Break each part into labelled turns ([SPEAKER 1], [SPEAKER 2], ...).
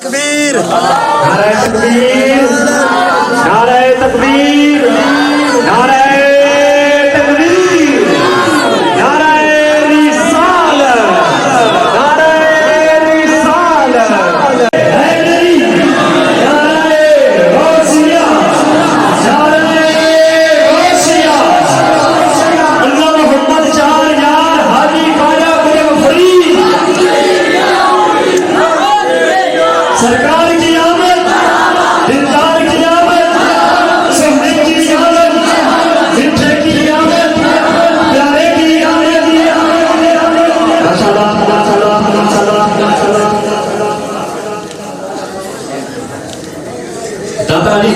[SPEAKER 1] تکبیر
[SPEAKER 2] نعرہ تکبیر نعرہ تکبیر نعرہ تکبیر نعرہ رسالت نعرہ رسالت حیدری نعرہ غوثیہ نعرہ غوثیہ اللہ محمد چار یار حاجی خواجہ قطب فرید سرکار کی آمد دلدار کی آمد سہنے کی آمد مٹھے کی آمد پیارے کی آمد ماشاءاللہ ماشاءاللہ ماشاءاللہ داتا علی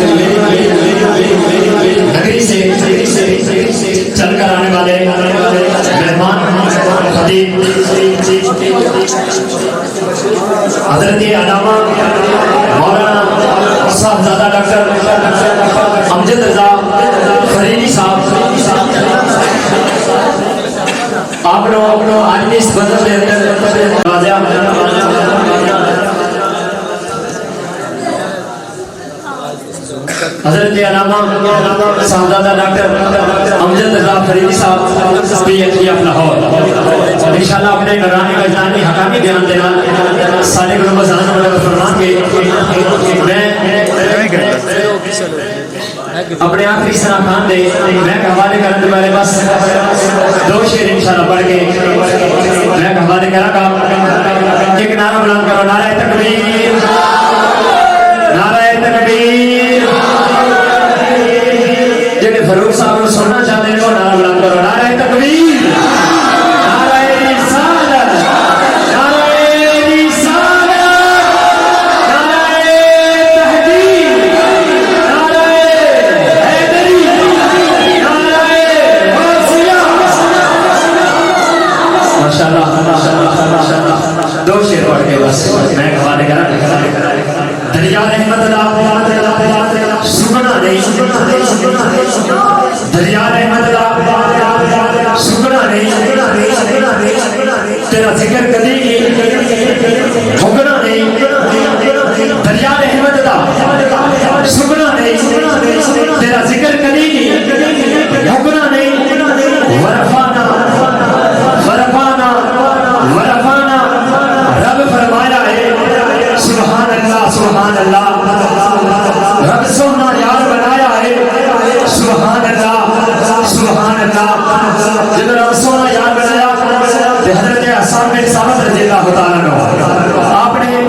[SPEAKER 2] نگری سے چل کر آنے والے مہمان خطیب حضرت علامہ مولانا صاحبزادہ ڈاکٹر امجد رضا فریدی صاحب آپ لوگ آج بھی اس بدر کے اندر حضرت علامہ صاحبزادہ ڈاکٹر امجد رضا فریدی صاحب P H D of Lahore انشاءاللہ اپنے نورانی وجدانی حقامی بیان دینا سالے گروہ بزان و فرمان کے میں اپنے آخری سنہ خان دے میں حوالے کرنے والے بس دو شعر انشاءاللہ پڑھ کے میں حوالے کرا گا ایک نعرہ بلند کرو نعرہ تکبیر نعرہ تکبیر جنہیں فروغ صاحب کو سننا چاہتے ہیں وہ نعرہ بلند کرو نعرہ تکبیر نعرہ رسالت نعرہ رسالت نعرہ تحقیق نعرہ حیدری نعرہ غوثیہ ماشاءاللہ دو شعر پڑھ کے بس میں حوالے کرا دریا رحمت اللہ سکنا نہیں دریا رحمت اللہ سکنا نہیں تیرا ذکر کبھی بھگنا نہیں دریا رحمت اللہ سکنا نہیں تیرا ذکر کبھی بھگنا نہیں ورفانا ورفانا ورفانا رب فرمایا ہے سبحان اللہ سبحان اللہ رب سونا یار بنایا ہے سبحان اللہ سبحان اللہ جب رب سونا یار بنایا حضرت حسان بن ثابت رضی اللہ تعالیٰ عنہ آپ نے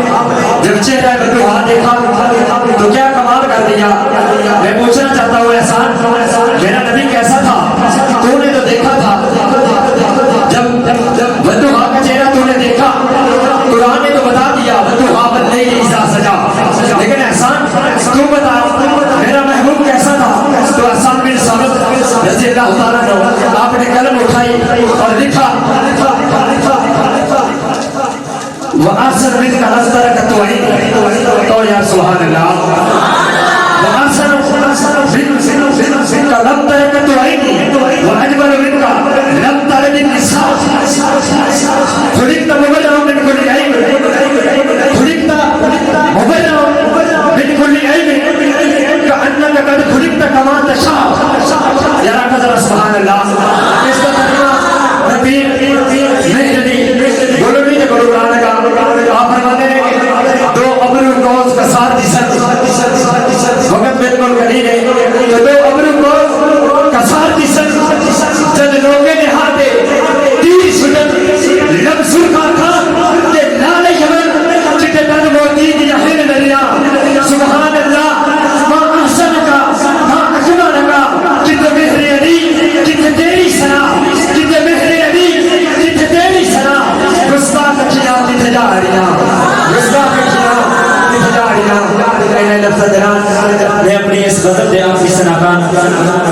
[SPEAKER 2] جب چہرہ بدوحا دیکھا تو کیا کمال کر دیا میں پوچھنا چاہتا ہوں احسان میرا نبی کیسا تھا تو نے تو دیکھا تھا جب بدوحا کا چہرہ تو نے دیکھا قرآن نے تو بتا دیا بدوحا بدلے کی عیسیٰ سجا لیکن احسان تو بتا میرا محبوب کیسا تھا تو احسان بن ثابت رضی اللہ تعالیٰ عنہ آپ نے قلم اٹھائی اور لکھا وَأَحْسَنُ مِنْكَ لَمْ تَرَكَ تُعِينَ تو یا سبحان اللہ وَأَحْسَنُ مِنْكَ لَمْ تَرَكَ تُعِينِ وَأَجْمَلُ مِنْكَ لَمْ تَرَدِ النِّسَاءُ خُلِقْتَ مُبَرَّأً مِنْ كُلِّ عَيْبٍ خُلِقْتَ مُبَرَّأً مِنْ كُلِّ عَيْبٍ كَأَنَّكَ قَدْ خُلِقْتَ كَمَا تَشَاءُ یا رب سبحان اللہ اس کا ترجمہ نبی بولو نہیں بولو قرآن کا آپ فرماتے ہیں دو ابرو کوز کا ساتھ وقت بالکل قریب ہے تو دو ابرو کوز کا ساتھ جد لوگے نے ہاتھے تیر شدت لب سرخا تھا کہ لال یمن چکے تن موتی دیا ہے دریا سبحان اللہ ماں احسن کا ماں اجمل کا جد مہر علی جد تیری سنا جد مہر علی جد تیری سنا رسوا کچھیاں جد جاریاں رسوا کچھیاں جد جاریاں میں اپنی اس غزل دے آخری سناکان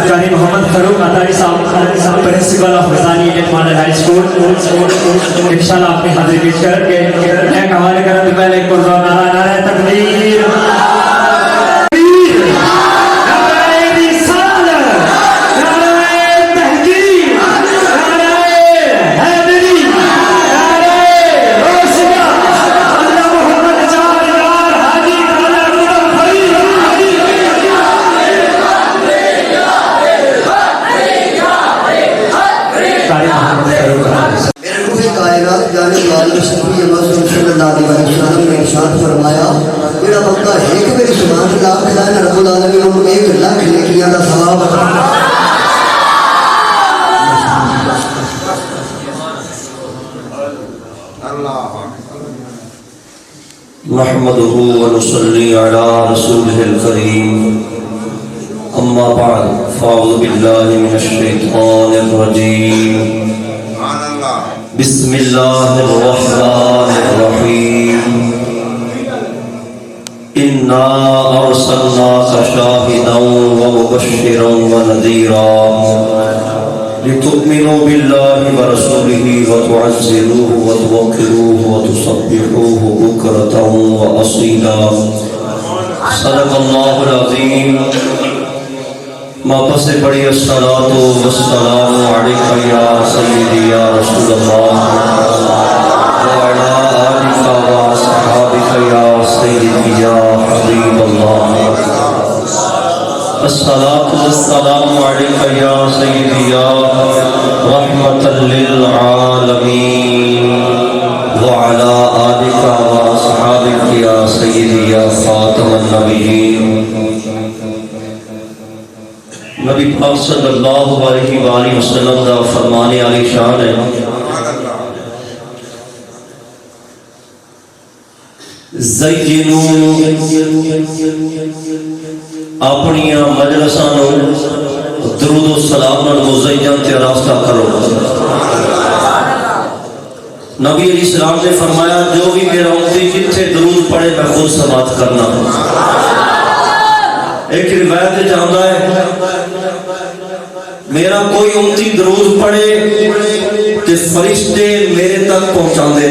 [SPEAKER 2] قاری محمد Farooq Attari Sahib principal of Razani model high school انشاءاللہ اپنی حاضری پیش کر کے ایک حوالے کرنے سے پہلے ایک پرزور نعرہ تکبیر
[SPEAKER 1] فرمایا جڑا بندہ ایک میری سبحان اللہ کہتا ہے رب العالمین انہوں نے 1 لاکھ نیکیاں دا ثواب عطا
[SPEAKER 3] نحمده ونصلي على رسوله الكريم أما بعد فأعوذ بالله من الشيطان الرجيم بسم الله الرحمن الرحيم إنا أرسلناك شاهدا ومبشرا ونذيرا لتؤمنوا بالله ورسوله وتعزروه وتوقروه وتصبحوه بكرة وأصيلا صدق الله العظيم ما پس پڑھی الصلاة والسلام عليك يا سيدي يا رسول الله وعلى آلك وأصحابك يا سيدي يا حبيب الله الصلاة والسلام عليك يا سيدي يا رحمة للعالمين وعلى آلك وأصحابك يا سيدي يا خاتم النبيين نبی پاک صلی اللہ علیہ وآلہ وسلم دا فرمانے علی شان ہے زینو اپنی مجلسانو درود و سلام نال مزین تے راستہ کرو نبی علیہ السلام نے فرمایا جو بھی میرا امتی جتھے درود پڑھے میں خود سماعت کرنا ایک روایت جانتا ہے میرا کوئی امتی درود پڑھے کہ فرشتے میرے تک پہنچا دے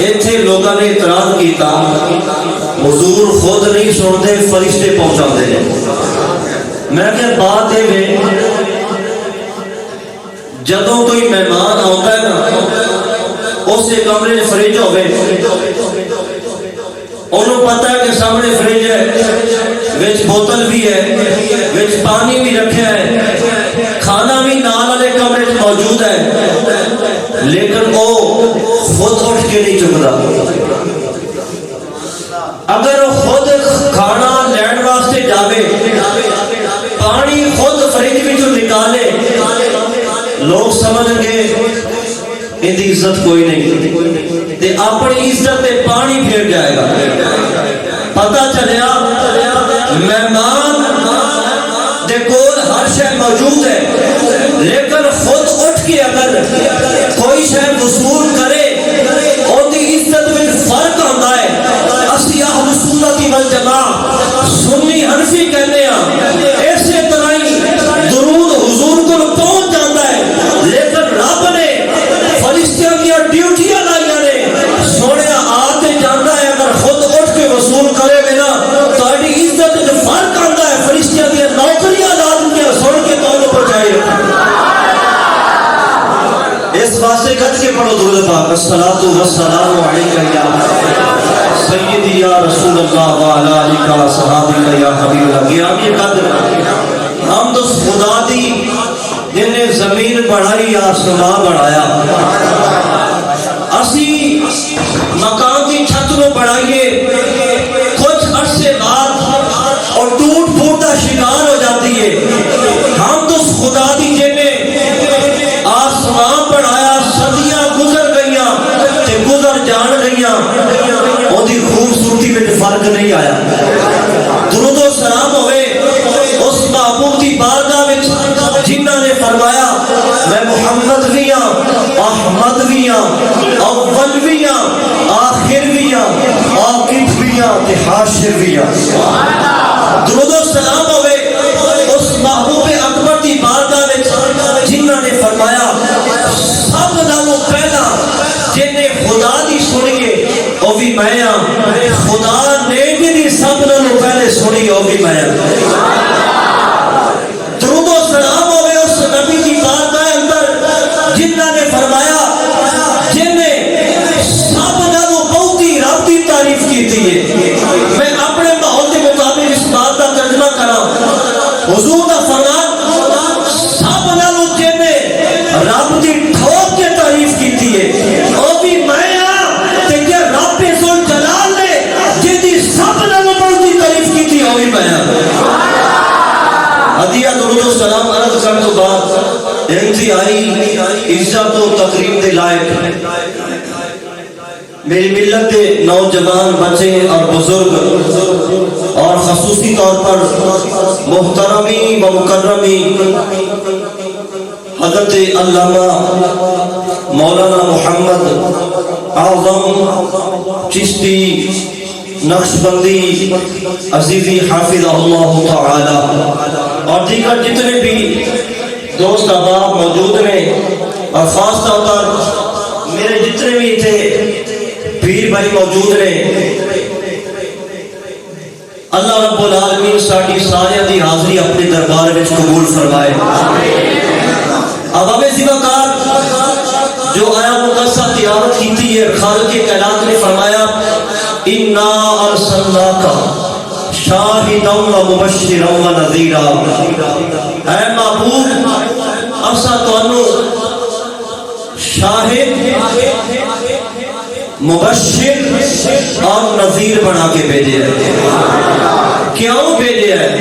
[SPEAKER 3] ایتھے لوگوں نے اعتراض کیتا حضور خود نہیں سنتے فرشتے پہنچا دے میں کہ بات ہے میں جدوں کوئی مہمان آتا ہے نا اسے کمرے فریج ہوئے انہوں پتہ ہے کہ سامنے فریج ہے وچ بوتل بھی ہے وچ پانی بھی رکھا ہے کھانا بھی نال والے کمرے موجود ہے لیکن وہ خود اٹھ کے نہیں چکتا اگر وہ خود کھانا لین واسطے جاوے پانی خود فریج وچوں نکالے لوگ سمجھ گے ان کی عزت کوئی نہیں تے اپنی عزت تے پانی پھیر جائے گا پتہ چلیا مہمان دے کول ہر شے موجود ہے لیکن خود اٹھ کے اگر کوئی شے وصول کرے اور دی عزت میں فرق آتا ہے اسی اہل سنت والجماعت سنی حنفی کہتے ہیں ایسے طرح ہی درود حضور کو پہنچ جاتا ہے لیکن رب نے فرشتوں کی ڈیوٹیاں لائیاں نے سونے آتے جانا ہے اگر خود اٹھ کے وصول کرے بنا تو ایڈی عزت جو فرق آتا ہے فرشتوں کی نوکریاں لازم کیا سن کے تو پہنچائے اس واسطے کہتے کے پڑھو درود پاک الصلاۃ والسلام علیک یا سیدی یا رسول اللہ وعلی آلک و صحابک یا حبیب اللہ قیامی قدر ہم تو خدا دی جن نے زمین بڑھائی آسمان بڑھایا اسی مکان کی چھت کو بڑھائیے کچھ عرصے بعد اور ٹوٹ پھوٹ کا شکار ہو جاتی ہے ہم تو خدا دی جن نے آسمان بڑھایا صدیاں گزر گئیاں تے گزر جان گئیاں اور دی خوبصورتی میں فرق نہیں آیا درود و سلام ہوئے اس محبوب کی بارگاہ میں جنہ نے فرمایا میں محمد بھی ہاں احمد بھی ہاں اول بھی ہاں آخر بھی ہاں عاقب بھی ہاں تے حاشر بھی ہاں درود و سلام ہوئے اس محبوب اکبر کی بارگاہ میں جنہ نے فرمایا سب نالوں پہلا جن نے خدا دی سنیے وہ بھی میں ہاں خدا نے بھی سب نالوں پہلے سنی وہ بھی میں ہاں درود و سلام ہوئے اس نبی کی بارگاہ اندر جنہ نے فرمایا جن نے سب نالوں بہت ہی رب کی تعریف کی تھی میں اپنے ماحول کے مطابق اس بات کا ترجمہ کرا حضور کا فرمان سب نالوں جن نے رب کی ٹھوک کے تعریف کی تھی وہ بھی میں ہاں کہ رب پہ سن پایا ہدیہ درود و سلام عرض کرنے تو بعد انتہائی عزت و تقریب دے لائق میری ملت کے نوجوان بچے اور بزرگ اور خصوصی طور پر محترمی و مکرمی حضرت علامہ مولانا محمد اعظم چشتی نقشبندی عزیزی حافظ اللہ تعالی اور دیگر جتنے بھی دوست احباب موجود ہیں اور خاص طور پر میرے جتنے بھی تھے پیر بھائی موجود رہے اللہ رب العالمین ساڑھی سارے دی حاضری اپنے دربار میں قبول فرمائے اب ہمیں زیبکار جو آیا مقصہ تیارت کی تھی ہے خالق کائنات نے فرمایا اِنَّا أَرْسَلْنَاكَ شَاهِدًا وَمُبَشِّرًا وَنَذِيرًا اے محبوب اسا تانوں شاہد مبشر اور نذیر بنا کے بھیجے ہیں کیوں بھیجے ہیں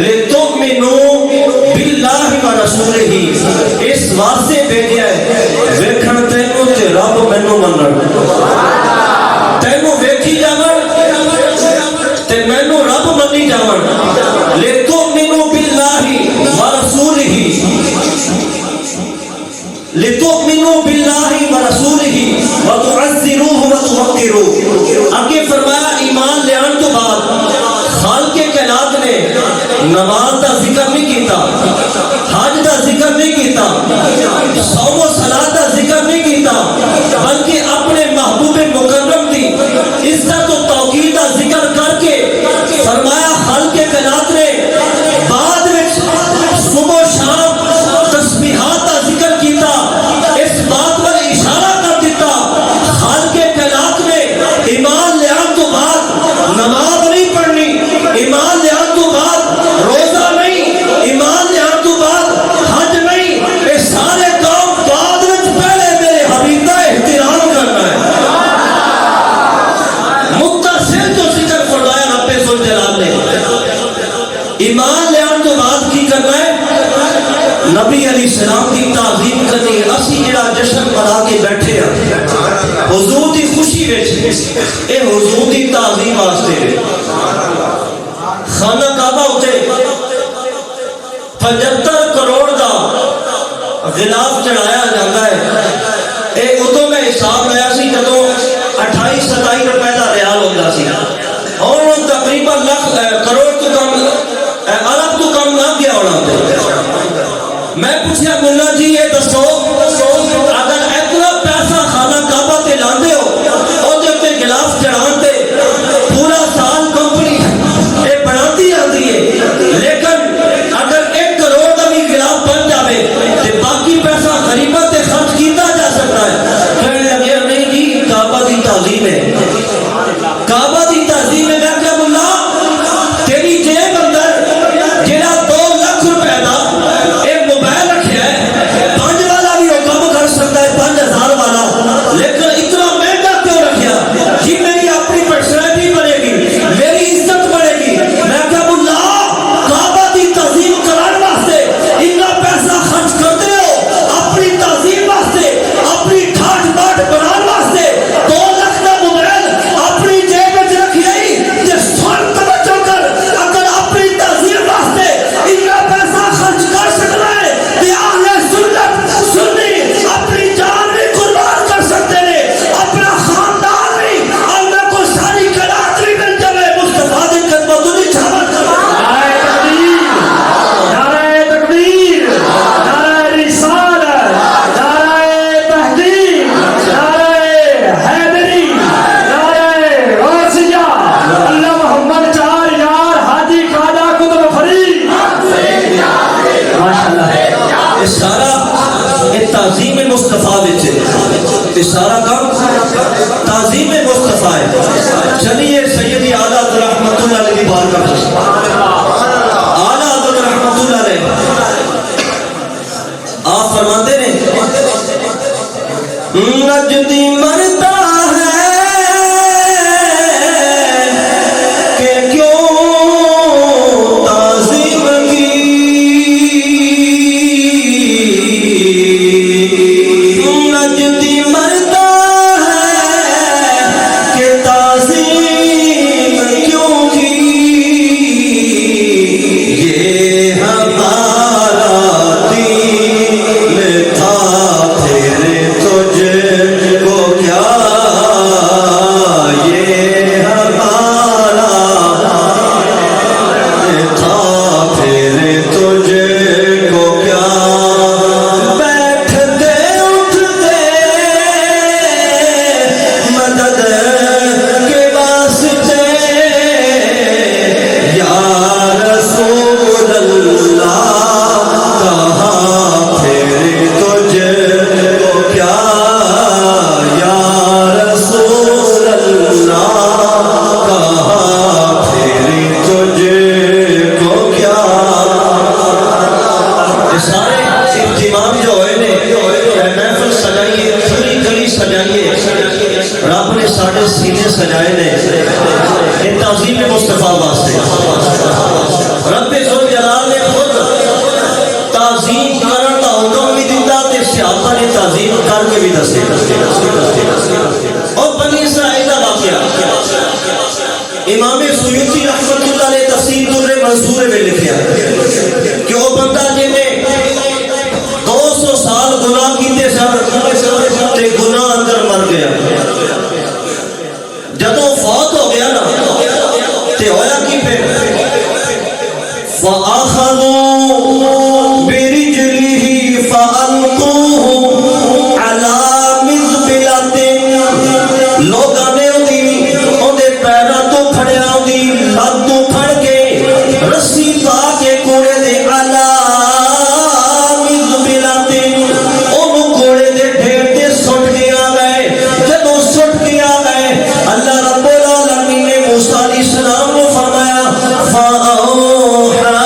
[SPEAKER 3] لِتُؤْمِنُوا بِاللَّهِ وَرَسُولِهِ اس واسطے بھیجے ہیں ویکھن تینوں تے رب مینوں منن تینوں ویکھی جاون تے مینوں رب منی جاون لِتُؤْمِنُوا بِاللَّهِ وَرَسُولِهِ لِتُؤْمِنُوا بِاللَّهِ وَرَسُولِهِ وَتُعَزِّرُوهُ وَتُوَقِّرُوهُ آگے فرمایا ایمان لے آن تو بعد خالق کائنات نے نماز دا ذکر نہیں کیتا حج دا ذکر نہیں کیتا صوم و صلاۃ دا ذکر نہیں کیتا بلکہ اپنے محبوب مکرم دی عزت و توقیر دا ذکر کر کے فرمایا خالق کائنات نے بعد میں صبح و شام تسبیحات دا ذکر کیتا اس بات پر اشارہ کر دیتا خالق کائنات نے ایمان لے آن تو بعد نماز نہیں پڑھنی ایمان لے آن تو بعد روزہ نہیں ایمان لے آن تو بعد حج نہیں یہ سارے کام بعد میں پہلے میرے حبیب کا احترام کرنا ہے متصل جو ذکر فرمایا رب ذوالجلال نے ایمان لے آن تو بعد کی کرنا ہے نبی علیہ السلام کی تعظیم کرنی اسی جڑا جشن منا کے بیٹھے ہیں حضور دی خوشی وچ اے حضور دی تعظیم واسطے خانہ کعبہ اتے 75 کروڑ دا غلاف چڑھایا جاتا ہے اے ادو میں حساب لیا سی جدو 28-27 روپے دا ریال ہوتا سی اور تقریباً لاکھ کروڑ تو کم ارب تو کم نہ گیا ہونا میں پوچھا ملا جی یہ دسو اگر اتنا پیسہ خانہ کعبہ تے لاندے ہو اور جب تے گلاف چڑھان تے پورا سال کمپنی یہ بناتی آتی ہے لیکن اگر 1 کروڑ کا بھی گلاف بن جاوے تے باقی پیسہ غریبت تے خرچ کیتا جا سکتا ہے کہنے لگے نہیں جی کعبہ دی تعظیم ہے کعبہ دی تعظیم ہے میں کیا ملا تیری جیب اندر جڑا 2 لاکھ روپے دا ایک موبائل رکھیا ہے 5 والا بھی وہ کام کر سکتا ہے 5000 والا لیکن اتنا مہنگا کیوں رکھیا جی میری اپنی پرسنالٹی بنے گی میری عزت بنے گی میں کیا بولا کعبہ دی تعظیم کران واسطے اتنا پیسہ خرچ کرتے ہو اپنی تعظیم واسطے اپنی ٹھاٹ باٹ بنان واسطے 2 لاکھ دا موبائل اپنی جیب وچ رکھی رہی تے سن توجہ کر اگر اپنی تعظیم واسطے اتنا پیسہ خرچ کر سکتا ہے تے اہل سنت سنی اپنی جان بھی قربان کر سکتے ہیں اپنا خاندان بھی اللہ کو ساری کائنات بھی مل جائے مصطفیٰ دی خدمت نہیں چھاون
[SPEAKER 2] نعرہ تکبیر نعرہ رسالت نعرہ تحقیق نعرہ حیدری نعرہ غوثیہ اللہ محمد 4 یار حاجی خواجہ قطب فرید ماشاءاللہ
[SPEAKER 3] یہ سارا یہ تعظیم مصطفیٰ وچ ہے یہ سارا کام تعظیم مصطفیٰ ہے چلیے سیدی اعلیٰ حضرت رحمت اللہ علیہ کی بارگاہ اعلیٰ حضرت رحمت اللہ علیہ آپ فرماتے ہیں نجدی مرتا ہے کہ کیوں یہ تعظیم مصطفیٰ واسطے رب ذوالجلال نے خود تعظیم کرن دا حکم بھی دیتا تے صحابہ نے تعظیم کر کے بھی دسے. اور بنی اسرائیل دا واقعہ امام سیوطی رحمۃ اللہ علیہ تفسیر در منصور میں لکھیا کہ وہ بندہ جن نے 200 سال گناہ کیتے سن تے گناہ اندر مر گیا. جدوں فوت ہو گیا نا تے ہویا کی پھر فَأَخَذُوا بِرِجْلِهِ فَأَلْقُوهُ عَلَى مِزْبِلَةٍ لوگاں نے اودے پیراں تو پھڑیا اودی لت تو پھڑ کے رسی پا کے کوڑے دے عَلَى مِزْبِلَةٍ اونوں کوڑے دے ڈھیر تے سٹ گیا گئے. جدوں سٹ گیا گئے اللہ رب العالمین نے موسیٰ علیہ السلام کو فرمایا
[SPEAKER 2] ہو جا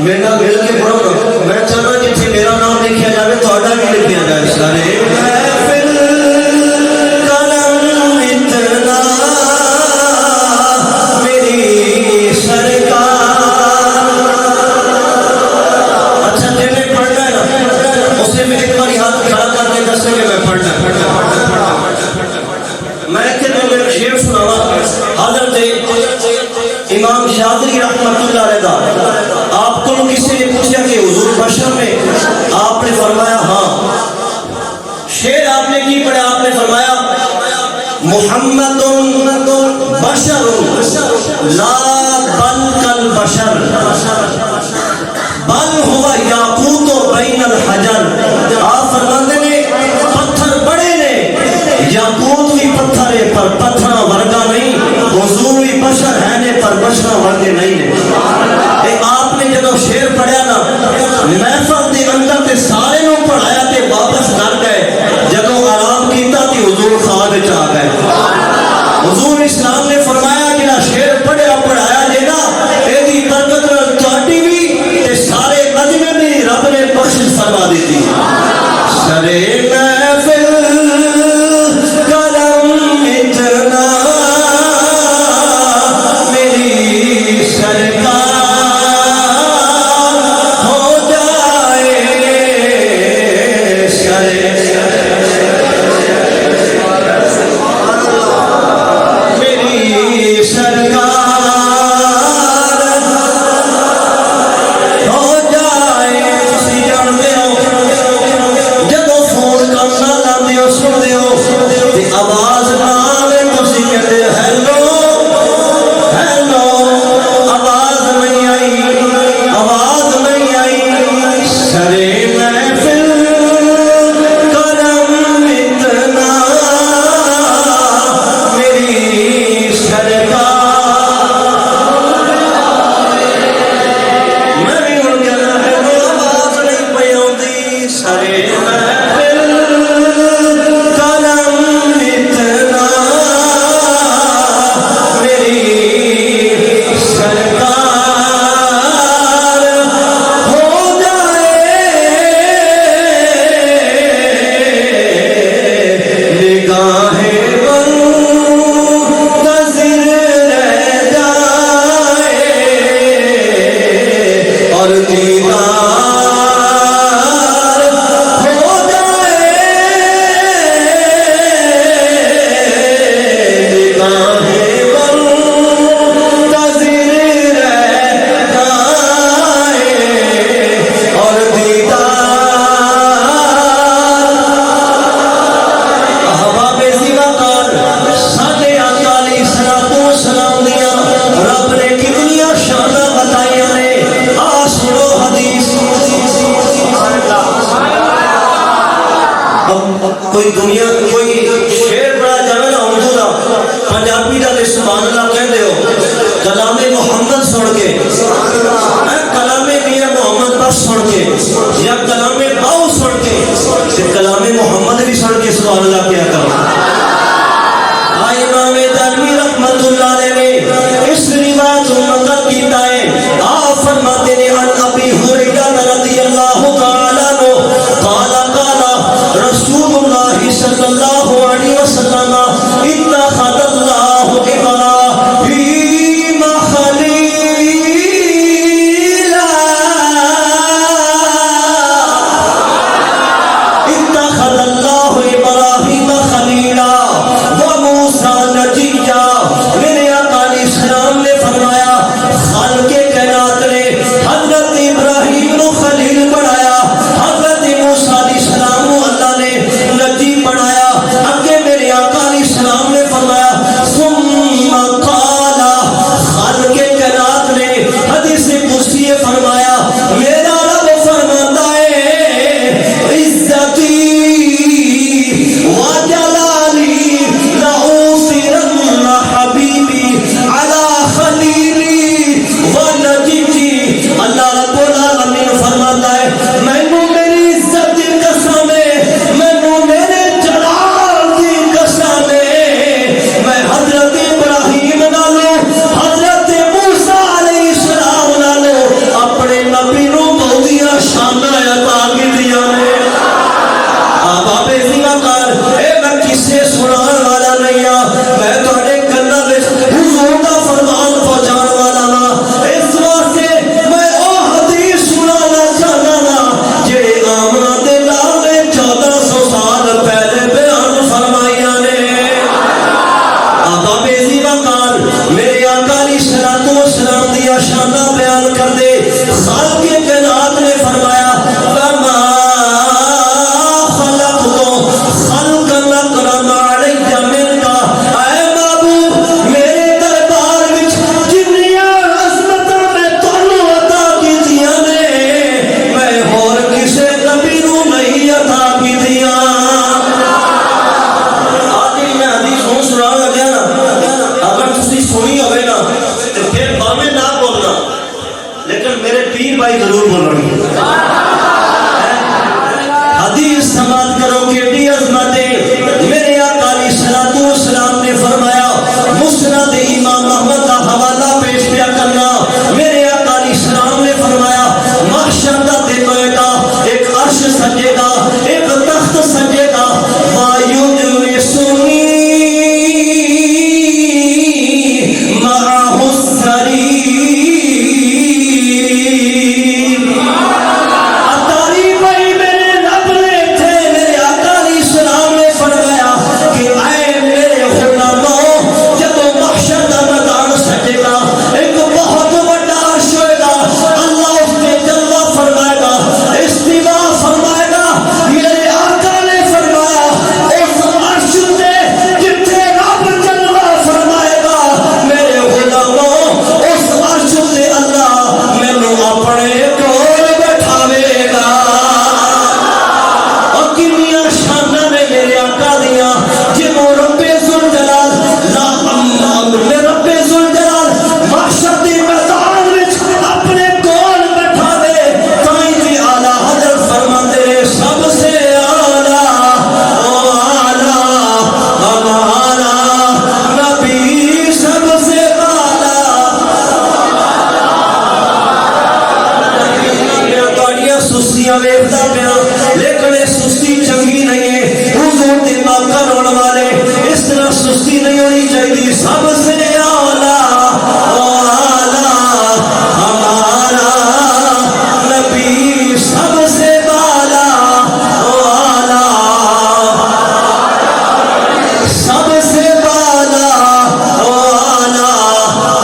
[SPEAKER 3] میرے نال مل کے پڑھو نا میں چاہنا جتھے میرا نام لکھیا جائے تہاڈا بھی لکھیا جائے سارے محفل کرم اتنا میری سرکار اچھا جن نے پڑھنا ہے نا اسے میں ایک بار ہاتھ کھڑا کر کے دسے کہ میں پڑھنا میں کہ میں شعر سناوا حضرت امام شاذلی رحمۃ اللہ علیہ دا آپ کو کسی نے پوچھا کہ حضور بشر میں آپ نے فرمایا ہاں شعر آپ نے کی پڑھا آپ نے فرمایا محمد بشر لا بل کل بشر بل ہوا یاقوت بین الحجر آپ فرماتے نے پتھر بڑے نے یاقوت بھی پتھر ہے پر پتھر ورگا نہیں حضور بھی بشر ہے نے پر بشر ورگے نہیں نے آپ نے جب شعر پڑھیا نا محفل دے اندر تے سارے نو پڑھایا تے واپس گھر گئے جب آرام کیتا تے حضور خواب وچ آ گئے حضور اسلام نے فرمایا جڑا شعر پڑھیا پڑھایا جے نا ایدی برکت نال تہاڈی بھی تے سارے مجمع بھی رب نے بخشش فرما دیتی سرے محفل کرم اتنا میری سرکار ہو جائے سرے میری سرکار ہو جائے تسی جانتے ہو جب فون کرنا لاندے ہو سن دے ہو تے آواز نہ آوے تسی کہتے ہیلو ہیلو آواز نہیں آئی سرے محفل کرم اتنا میری سرکار میں بھی ہوں کہنا ہیلو آواز نہیں پئی آندی سرے محفل کرم اتنا میری سرکار ہو جائے نگاہیں منتظر رہ جائے اور دیدار ہو جائے نگاہیں منتظر رہ جائے اور دیدار احباب زیواتار ساڈے آقا علیہ الصلوۃ والسلام دیاں رب نے کتنیاں شاناں بتائیاں نے آ سنو حدیث کوئی دنیا کوئی شعر بڑا جاوے نا اردو دا پنجابی دا تے سبحان اللہ کہندے ہو کلام محمد سن کے کلام میاں محمد بس سن کے یا کلام باؤ سن کے تے کلام محمد بھی سن کے سبحان اللہ کیا کرو امام دانوی رحمت اللہ علیہ نے اس روایت کو نقل کیتا ہے آپ فرماتے ہیں ان ابی ہریرہ رضی اللہ تعالی عنہ قال قال رسول اللہ صلی اللہ خالق کائنات نے فرمایا وما خلقت خلقا اکرم علی منک، اے محبوب میرے دربار وچ جنیاں عظمتاں میں تانوں عطا کیتیاں نے میں ہور کسے نبی نوں نہیں عطا کیتیاں۔ آج میں حدیث ہوں سنان لگا نا، اگر تسی سنی ہوئے نا تو پھر باویں نہ بولنا لیکن میرے پیر بھائی ضرور بولنی۔ حدیث سماعت کرو کیڑی عظمت ہے۔ میرے آقا علیہ الصلوۃ والسلام نے فرمایا، مسند امام احمد کا حوالہ پیش کیا کرنا، میرے آقا علیہ السلام نے فرمایا محشر کا دن ہوئے گا، ایک عرش سجے گا، ایک تخت سجے گا، وَيُجْلِسُنِي مَعَهُ السَّرِيرُ، اتاری بھائی میرے رب نے تھے، میرے آقا علیہ السلام نے فرمایا کہ اے میرے غلاموں، جب محشر کا میدان سجے گا، ایک بہت بڑا عرش ہوئے گا، اللہ اس پہ جلوہ فرمائے گا، استوا فرمائے گا۔ میرے آقا نے فرمایا اس عرش پہ جتنے رب جلوہ فرمائے گا میرے غلاموں، اس عرش پہ اللہ مینوں اپنے کول بٹھاوے گا۔ اور کنیاں شاناں نے میرے آقا دیاں، جنوں رب ذوالجلال رب ذوالجلال محشر دی میدان وچ اپنے کول بٹھاوے، تائیں جی اعلیٰ حضرت فرماندے نے سب سے اعلیٰ ہمارا نبی، سب سے اعلیٰ۔ میں تہاڈیاں سستیاں ویکھدا پیا لیکن یہ سستی چنگی نہیں ہے، حضور دے نوکر ہونے والے اس طرح سستی نہیں ہونی چاہیے۔ سب سے اعلیٰ ہمارا نبی، سب سے اعلیٰ سب سے اعلیٰ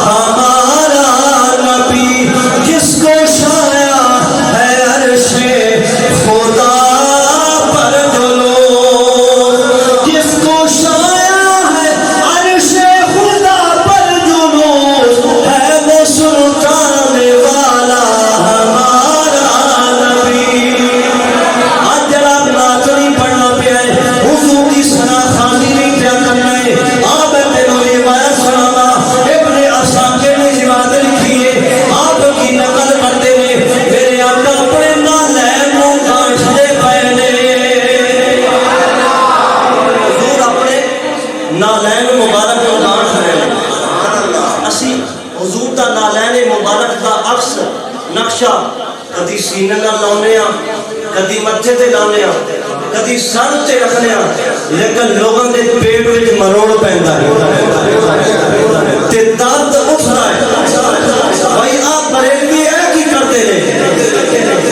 [SPEAKER 3] ہمارا نبی، جس کو چھایا ہے عرش خدا پر جلو، جس کو چھایا ہے عرش خدا پر جلو، ہے وہ سلطان والا ہمارا نبی۔ آج جناب نعت نہیں پڑھنا پیا ہے، حضور کی ثنا خوانی نہیں پیا کرنا ہے۔ آپ تینوں روایت سنانا، ابن عساکر نے روایت لکھی ہے، آپ کی نقل کرتے ہیں میرے آقا اپنے نالین نوں گانٹھدے پئے نے۔ حضور اپنے نالین مبارک نوں گانٹھ رہے ہیں۔ اسی حضور دا نالین مبارک دا عکس نقشہ کدی سینے نال لاؤنے ہاں، کدی متھے تے لاؤنے ہاں، کدی سر تے رکھنے ہاں، لیکن لوگوں دے پیٹ وچ مروڑ پیندا ہے تے درد اٹھ رہا ہے۔ بھائی آپ بریلوی ہے کی کرتے ہیں؟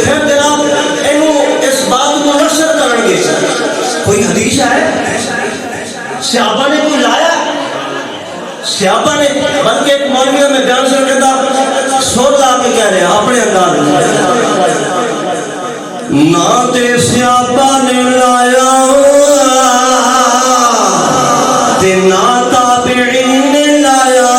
[SPEAKER 3] پھر جناب اینوں اس بات کو نشر کرن گے، کوئی حدیث ہے صحابہ نے کوئی لایا؟ صحابہ نے، بلکہ ایک مولوی میں بیان سن کے تھا سور لا کے کہہ رہے ہیں اپنے انداز میں، نہ تے صحابہ نے لایا تے نہ تابعین نے لایا،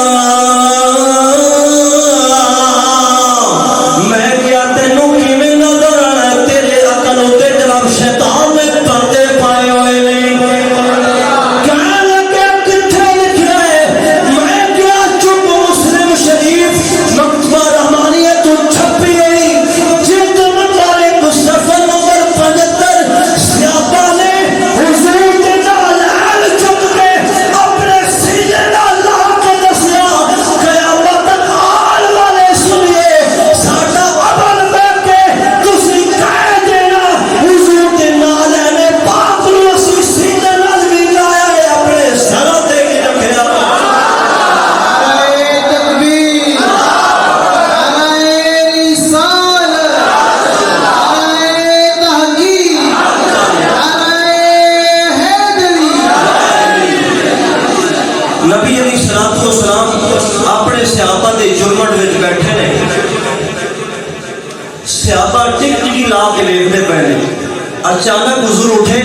[SPEAKER 3] میں کیا تینوں کیویں نظر آنا ہے؟ تیرے عقل اُتے جناب شیطان نے پردے پائے ہوئے نے۔ مکتبہ رحمانیہ تو چھپی ہوئی جلد مبارک صفحہ نمبر 75، صحابہ لا کے دیکھتے پہنے اچانک حضور اٹھے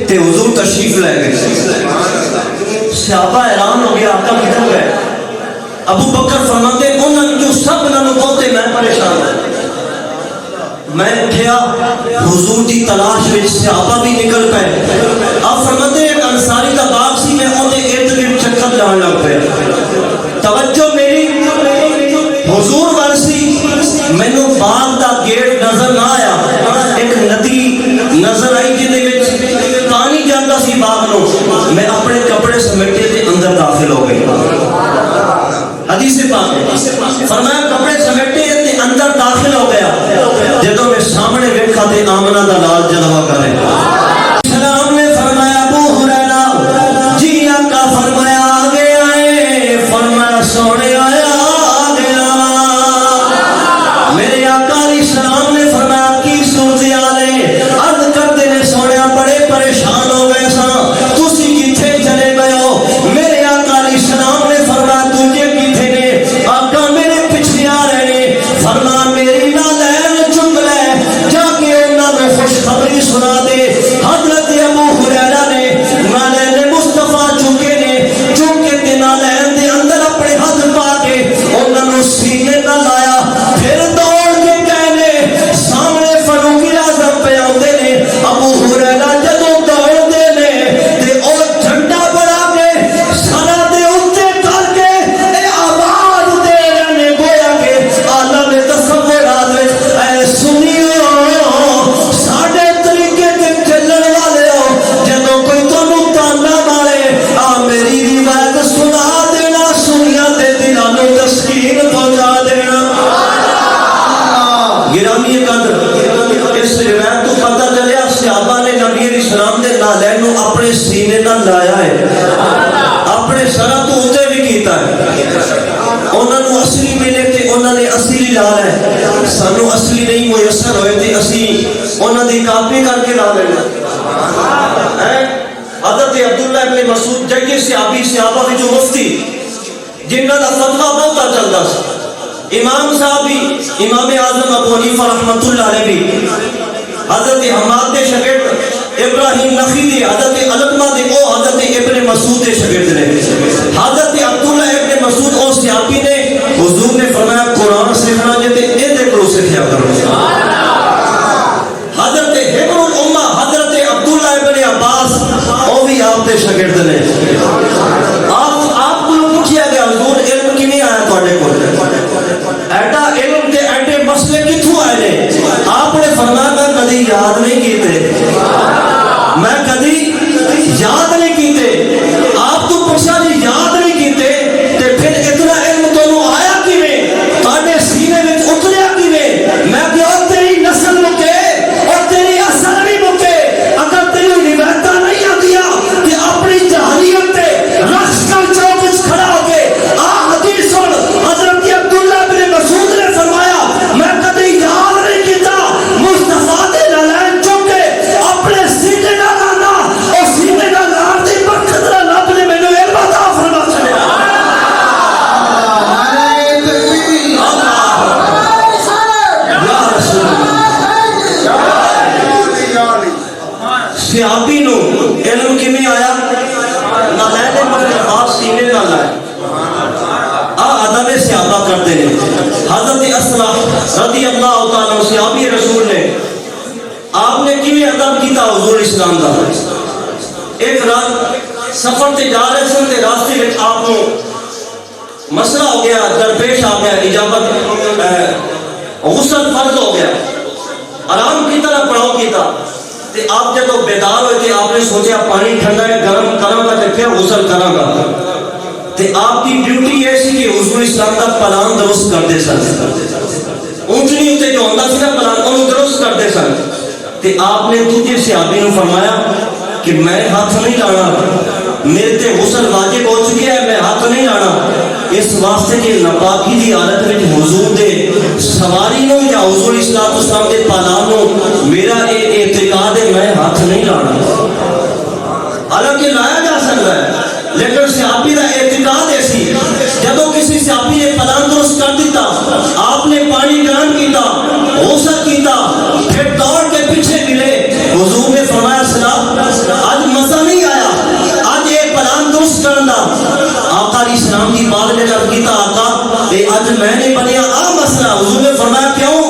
[SPEAKER 3] تے حضور تشریف لے گئے. صحابہ حیران ہو گیا آقا کدھر گئے. ابو بکر فرماتے انہوں جو سب نالوں بہتے میں پریشان ہوں. میں اٹھیا حضور دی تلاش وچ صحابہ بھی نکل پئے. آپ فرماتے ایک انصاری دا باغ سی میں اونے ارد گرد چکر لاؤن لگ پیا. توجہ میری حضور ورسی مینوں باغ دا گیٹ نظر نہ آیا. ایک ندی نظر آئی جدے وچ پانی جاندا سی باغ نو. میں اپنے کپڑے سمیٹے تے اندر داخل ہو گئی. حدیث پاک فرمایا کپڑے سمیٹے تے اندر داخل ہو گیا. جدوں میں سامنے ویکھا تے آمنہ دا لال جلوہ کرے. سلام نے فرمایا ابو ہریرہ جی آقا. فرمایا آگے آئے. فرمایا سونے آیا آگیا. میرے آقا علیہ السلام نے فرمایا کی صورتحال ہے. عرض کرتے نے سونے بڑے پریشان ہو گئے سا تسی کتھے چلے گئے ہو. میرے آقا علیہ السلام نے فرمایا تجھے کتھے نے. آقا میرے پیچھے آ رہے نے. فرمایا میری نالین چک لے جا کے انہاں میں خوشخبری سنا دے. حضرت ابو ہریرہ نے نالین مصطفیٰ چکے نے. چک کے نالین دے اندر اپنے ہاتھ پا کے انہاں نوں سینے نہ لایا. پھر دوڑ کے کہنے سامنے فاروق اعظم پہ آندے نے. ابو ہریرہ جدوں دوڑدے نے تے او جھنڈا بڑا کے سرا دے اوتے کر کے اے آواز دے رہے نے گویا کہ عالم تصورات وچ اے سنیو ساڈے طریقے تے چلن والے ہو. جدوں کوئی تانوں تانا مارے آ میری روایت سنا دینا. سنیا تے دلاں نوں تسکین پہنچا دینا. گرامی قدر اس روایت تو پتہ چلیا صحابہ نے نبی علیہ السلام دے نالین نوں اپنے سینے نال لایا ہے. اپنے سرا تو اوتے بھی کیتا ہے. انہاں نوں اصلی ملے تے انہاں نے اصلی لا لے. سانو اصلی نہیں میسر ہوئے تے اسی انہاں دی کاپی کر کے لا لینا. حضرت عبداللہ ابن مسعود جگہ صحابہ وچ جو مفتی جنہاں دا فتویٰ بہت چلدا سی. امام صاحب بھی امام اعظم ابو حنیفہ رحمۃ اللہ علیہ بھی حضرت حماد دے شاگرد ابراہیم نخعی دی حضرت علقمہ دے او حضرت ابن مسعود دے شاگرد نے. حضرت عبداللہ ابن مسعود او صحابی نے حضور نے فرمایا قرآن سیکھنا جے تے اے دے کولوں سیکھیا کرو. حضرت حبر الامہ حضرت عبداللہ ابن عباس او بھی آپ دے شاگرد نے. آپ کو پوچھیا گیا حضور علم کیویں آیا تواڈے کول. ایڈا علم تے ایڈے مسئلے کتھوں آئے نے. آپ نے فرمایا میں کدی یاد نہیں کیتے. میں کدی یاد نہیں کیتے. آپ تو پوچھا جی یاد نہیں کیتے تے پھر اتنا علم تانوں آیا کیویں تواڈے سینے وچ اتریا کیویں. میں کہ تیری نسل مکے اور تیری اصل بھی مکے. اگر تیری روایتاں نہیں آندیاں تے اپنی جہلیت تے رخص کر چوک وچ کھڑا ہو کے آ حدیث سن. حضرت عبداللہ ابن مسعود نے فرمایا میں کدی یاد نہیں کیتا. مصطفیٰ دے نالین چک کے اپنے سینے نال لانا اور سینے نال لان دی برکت نال رب نے مینوں علم عطا فرما چھڈیا. صحابی نو علم کیویں آیا. نالین مصطفیٰ سینے نال لایا. ادب صحابہ کرتے ہیں. حضرت اسرا رضی اللہ تعالیٰ صحابی رسول نے آپ نے کیویں ادب کیتا حضور اسلام دا. ایک رات سفر تے جا رہے سن تے راستے وچ آپ کو مسئلہ ہو گیا درپیش آ گیا. اجابت غسل فرض ہو گیا. آرام کی طرح پڑاؤ کیتا تے آپ جب بیدار ہوئے تھے آپ نے سوچا پانی ٹھنڈا ہے گرم کراں گا تے پھر غسل کراں گا. تے آپ کی ڈیوٹی یہ سی کہ حضور اسلام کا پلان درست کرتے سن. اونٹنی تے جو ہوندا سی نا پلان انہوں درست کرتے سن. تے آپ نے دوجے صحابی نوں فرمایا کہ میں ہاتھ نہیں لانا. میرے تے غسل واجب ہو چکی ہے میں ہاتھ نہیں لانا. اس واسطے کہ ناپاکی دی حالت وچ حضور دے سواری نو یا حضور اسلام دے پالان نو میرا یہ اعتقاد ہے میں ہاتھ نہیں لانا. حالانکہ لایا جا سکتا ہے لیکن صحابی دا اعتقاد ایسی جدو کسی صحابی نے پلان درست کر دیتا آپ نے پانی گرم کیتا غسل کیتا کیتا آقا اے اج میں نے بنیا آ مسئلہ حضور نے فرمایا کیوں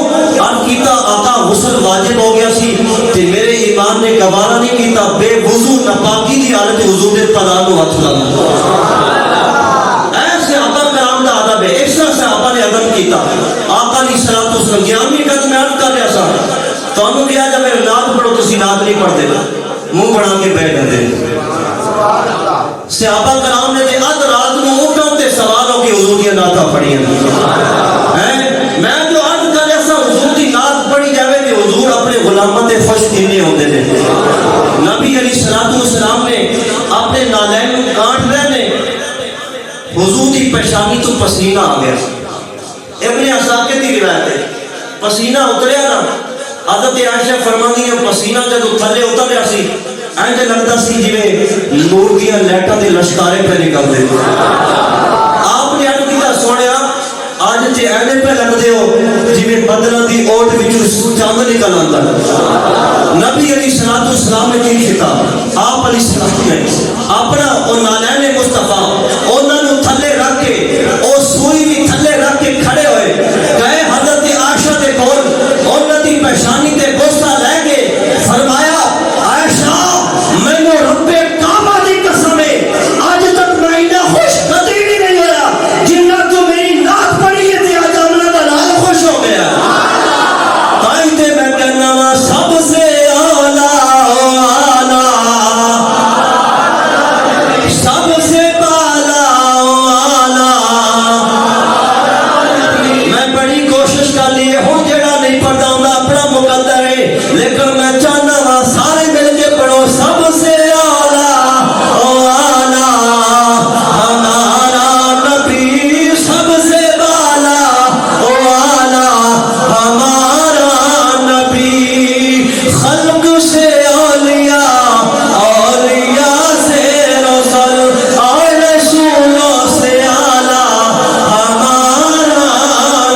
[SPEAKER 3] عرض کیتا آقا غسل واجب ہو گیا سی تے میرے ایمان نے گوارا نہیں کیتا بے وضو ناپاکی دی حالت حضور نے پناہ کو ہاتھ لگا ایسے صحابہ کرام دا ادب ہے اس طرح صحابہ نے ادب کیتا آقا علیہ الصلوۃ والسلام گیارہویں قد میں عرض کر رہا سا تانوں کیا جب نعت پڑھو تسی نعت نہیں پڑھتے منہ بنا کے بیٹھ جاتے صحابہ کرام نے اد رات میں اٹھوں تے سوال ہو کے حضور دی نعتاں پڑھیاں ہیں میں جو عرض کر رہا سا حضور دی نعت پڑھی جاوے تے حضور اپنے غلاماں تے خوش کینے ہوندے نے نبی علیہ الصلوۃ والسلام نے اپنے نالین کو کاٹ رہے نے حضور دی پیشانی تو پسینہ آ گیا ابن عساکر دی روایت ہے پسینہ اتریا نا حضرت عائشہ فرماندی ہے پسینہ جب تھلے اتر رہا سی اینج لگتا سی جویں نور دیا لائٹاں دے لشکارے پہ نکلتے آپ نے عرض کیتا سونیا آج تے اینج پہ لگدے ہو جویں بدلاں دی اوٹ وچوں چاند نکل آندا نبی علیہ الصلوۃ والسلام نے کی کیتا آپ علیہ السلام نے اپنا او نالین مصطفیٰ انہاں نوں تھلے رکھ کے او سوئی بھی تھلے رکھ کے کھڑے ہوئے گئے حضرت عائشہ دے کول انہاں دی پیشانی تے بوسہ لے کے فرمایا عائشہ مینوں رب کعبہ دی قسم ہے آج تک میں انہاں خوش کبھی بھی نہیں ہویا جنہ تو میری نعت پڑھی ہے تے آج امنا دا لال خوش ہو گیا تائی تے میں کہنا وا سب سے اعلیٰ سب سے بالا میں بڑی کوشش کر لی ہوں جڑا نہیں پڑھتا ہوں اپنا مقدر ہے لیکن میں چاہنا وا سارے مل کے پڑھو سب سے اعلیٰ ہمارا نبی سب سے بالا ہمارا نبی خلق سے اولیاء اولیاء سے رسل اور رسولوں سے اعلیٰ ہمارا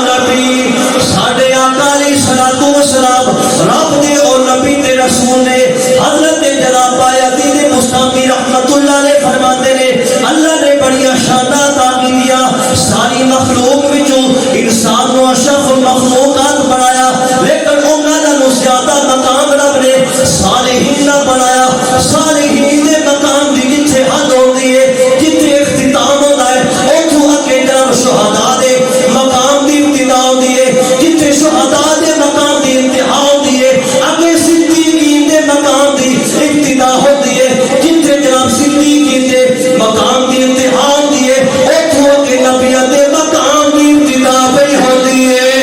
[SPEAKER 3] نبی ساڈے آقا علیہ الصلوۃ والسلام رب دے اور نبی دے رسول نے حضرت جناب عزیز مستعمل رحمت اللہ علیہ فرماتے نے اللہ نے بڑی شاناں عطا کیتیاں ساری مخلوق وچوں انسان نو اشرف المخلوقات بنایا لیکن انہاں نالوں زیادہ مقام رب نے صالحین نہ بنایا صالحین دے مقام دی جتھے حد ہوندی ہے جتھے اختتام ہوندا ہے اوتھوں اگے جناب شہداء دے مقام دی ابتدا ہوندی ہے جتھے شہداء دے مقام دی انتہا ہوندی ہے اگے صدیقین دے مقام دی ابتدا ہوندی ہے جتھے جناب صدیقین دے مقام دی انتہا ہوندی ہے اوتھوں اگے نبیاں دے مقام دی ابتدا پئی ہوندی ہے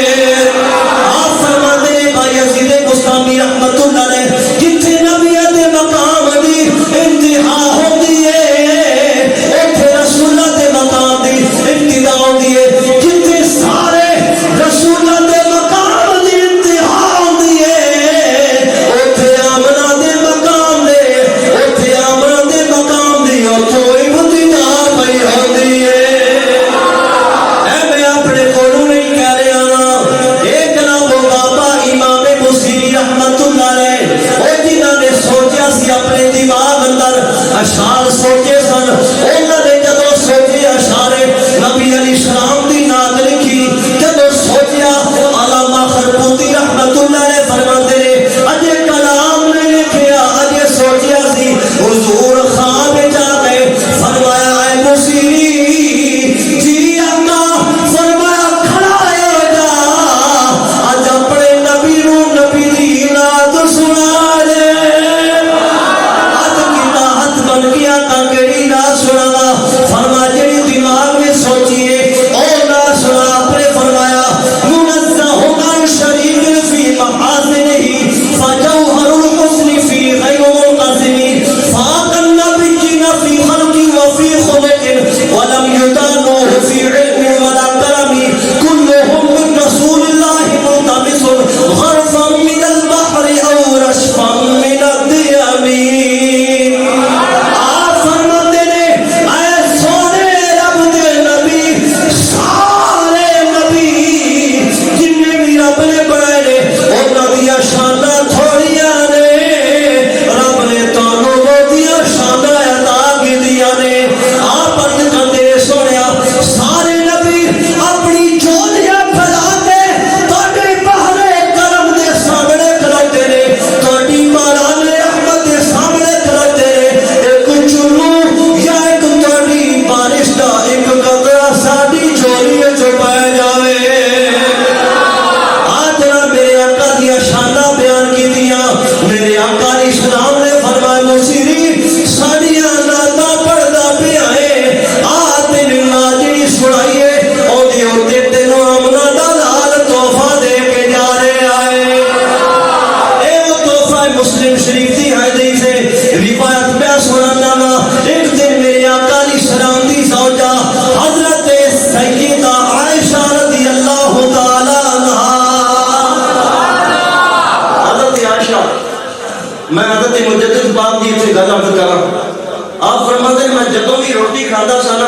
[SPEAKER 3] جدوں بھی روٹی کھانا سا نا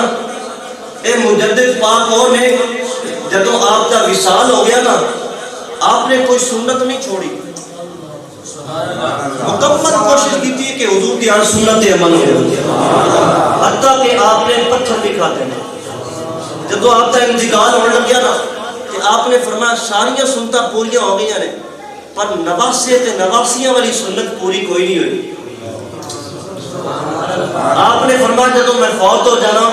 [SPEAKER 3] اے مجدد پاک اور نے جدوں آپ کا وصال ہو گیا نا آپ نے کوئی سنت نہیں چھوڑی مکمل کوشش کی تھی کہ حضور کی ہر سنت عمل ہو حتیٰ کہ آپ نے پتھر بھی کھاتے ہیں جدوں آپ کا انتقال ہونے لگ گیا نا کہ آپ نے فرمایا ساریاں سنتاں پوریاں ہو گئی ہیں پر نواسے تے نواسیاں والی سنت پوری کوئی نہیں ہوئی آپ نے فرمایا جدوں میں فوت ہو جانا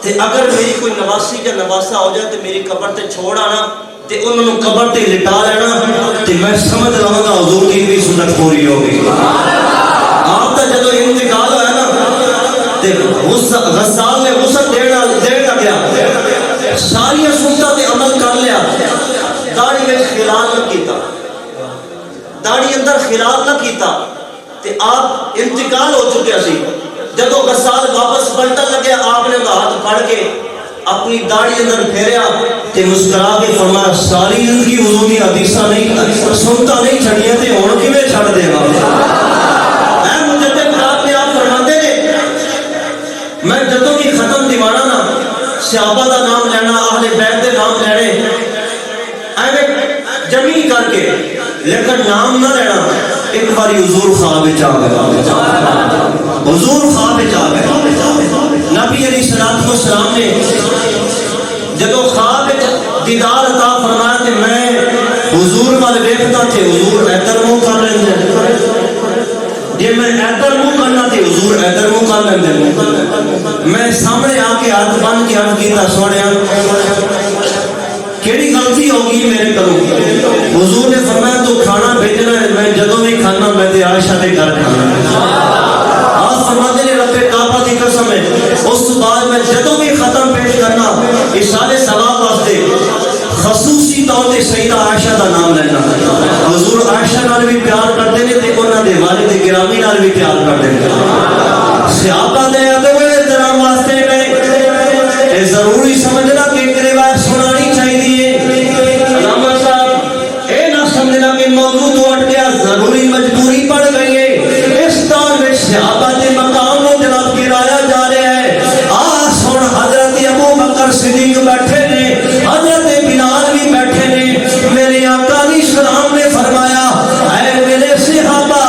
[SPEAKER 3] تے اگر میری کوئی نواسی یا نواسا ہو جائے تے میری قبر تے چھوڑ آنا تے انہوں نے قبر تے لٹا لینا تے میں سمجھ لوں گا حضور کی بھی سنت پوری ہو گئی آپ کا جدوں انتقال ہوا نا تے غسال نے غسل دین لگیا ساری سنتاں تے عمل کر لیا داڑھی میں خلال نہ کیتا داڑھی اندر خلال نہ کیتا تے آپ انتقال ہو چکے سی جدو غسال واپس پلٹن لگے آپ نے ہاتھ پھڑ کے اپنی داڑھی اندر پھیریا تے مسکرا کے فرمایا ساری زندگی حضور کی حدیثاں نہیں سنتا نہیں چھڑیاں تے ہن کیویں چھڑ دے گا اے مجدد آپ نے آپ فرماتے نے میں جدوں بھی ختم دیوانا نا صحابہ دا نام لینا اہل بیت دے نام لینے ایویں جمی کر کے لیکن نام نہ لینا ایک باری حضور خواب وچ آ گیا حضور خواب وچ آ گیا نبی علیہ الصلوۃ والسلام نے جدوں خواب وچ دیدار عطا فرمایا تے میں حضور وال ویکھدا تے حضور ادھر منہ کر لیندے جے میں ادھر منہ کرنا تے حضور ادھر منہ کر لیندے میں سامنے آ کے ہاتھ بن کے عرض کیتا سونیا کیڑی غلطی ہوگی میرے کروں حضور نے فرمایا تو کھانا بھیجنا ہے میں جدوں بھی کھانا میں تے عائشہ دے گھر کھانا آپ فرماتے نے رب کعبہ دی قسم ہے اس بعد میں جدوں بھی ختم پیش کرنا اشارے ثواب واسطے خصوصی طور تے سیدہ عائشہ دا نام لینا حضور عائشہ نال بھی پیار کرتے نے تے انہاں دے والد گرامی نال بھی پیار کرتے نے صحابہ دے ادب احترام واسطے میں اے ضروری سمجھنا کہ ایک روایت سنانی چاہیے علامہ صاحب اے نہ سمجھنا کہ موضوع تو اٹھ گیا ضروری مجبوری پڑ گئی ہے اس دور میں صحابہ کے مقام کو جناب گرایا جا رہا ہے سن حضرت ابو بکر صدیق بیٹھے نے حضرت بلال بھی بیٹھے نے میرے آقا علیہ السلام نے فرمایا اے میرے صحابہ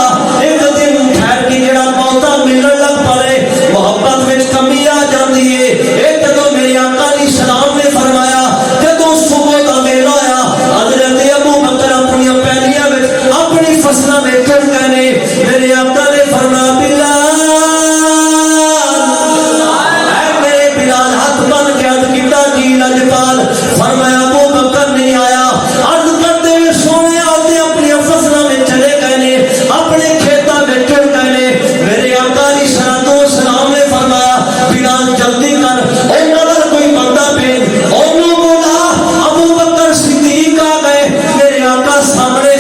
[SPEAKER 3] ایک دن ٹھہر کے جڑا موتا ملن لگ پڑے محبت میں کمی آ جاتی ہے ایک تو میرے آقا علیہ السلام نے فرمایا جدوں صبح کا ویلا آیا حضرت ابو بکر اپنی پہلیاں میں اپنی فصلوں میں چڑھ گئے نے میرے آقا نے فرمایا بلال اے میرے بلال ہاتھ بن کے عرض کیتا جی لجپال فرمایا ابو بکر نہیں آیا عرض کرتے ہوئے سونے آتے اپنی فصلوں میں چلے گئے نے اپنے کھیتوں میں چڑھ گئے نے میرے آقا علیہ السلام نے فرمایا بلال جلدی کر انہاں کوئی بندہ بھیج انہوں بولا ابو بکر صدیق آ گئے میرے آقا سامنے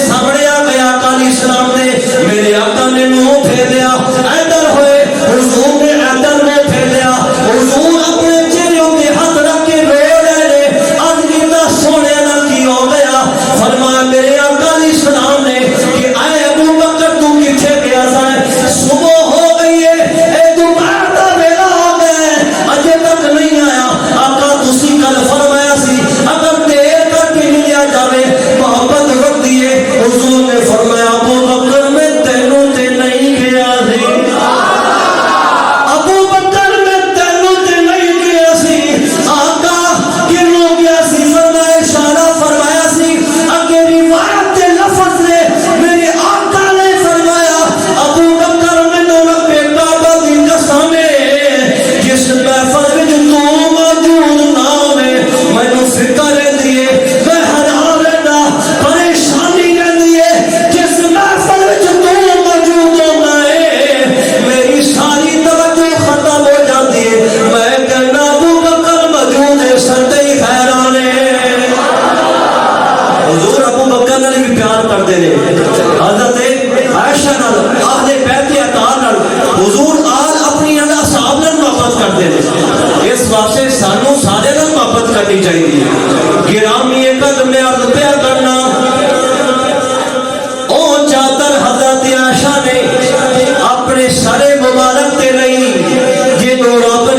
[SPEAKER 3] آ گئے آقا علیہ السلام نے میرے آقا نے منہ پھیر لیا ادھر ہوئے حضور نے ادھر منہ پھیر لیا حضور اپنے چہرے پہ ہاتھ رکھ کے رو رہے نے عرض کیتا سونے نہ کی ہو گیا فرمایا میرے آقا علیہ السلام نے کہ اے ابو بکر تو کتھے گیا سا صبح ہو گئی ہے اے دوپہر دا ویلا ہو گیا ہے اجے تک نہیں آیا آقا تسی کل فرمایا سی اگر دیر کر کے ملیا جاوے محبت رکھ دیے حضور نے فرمایا ابو بکر میں تینوں تے نہیں گیا سی ابو بکر میں تینوں تے نہیں گیا سی آقا کیوں گیا سی فرمایا اشارہ فرمایا سی اگے روایت دے لفظ نے میرے آقا نے فرمایا ابو بکر میں نو رب کعبہ دی قسم ہے جس محفل وچ تو موجود نہ ہوے مینوں فکر رہندی ہے میں حیران رہنا پریشانی رہندی ہے جس محفل وچ تو موجود ہونا ہے میری ساری توجہ ختم ہو جاتی ہے میں کہنا ابو بکر موجود ہے سردے حیران ہے حضور ابو بکر نال بھی پیار کرتے ہیں حضرت عائشہ نال اہل بیت اطہار نال حضور آل اپنی اصحاب نال محبت کرتے ہیں اس واسطے سانو سارے نال محبت کرنی چاہیے گرامی قدر میں عرض پیا کرنا او چادر حضرت عائشہ نے اپنے سر مبارک تے نہیں جنوں رب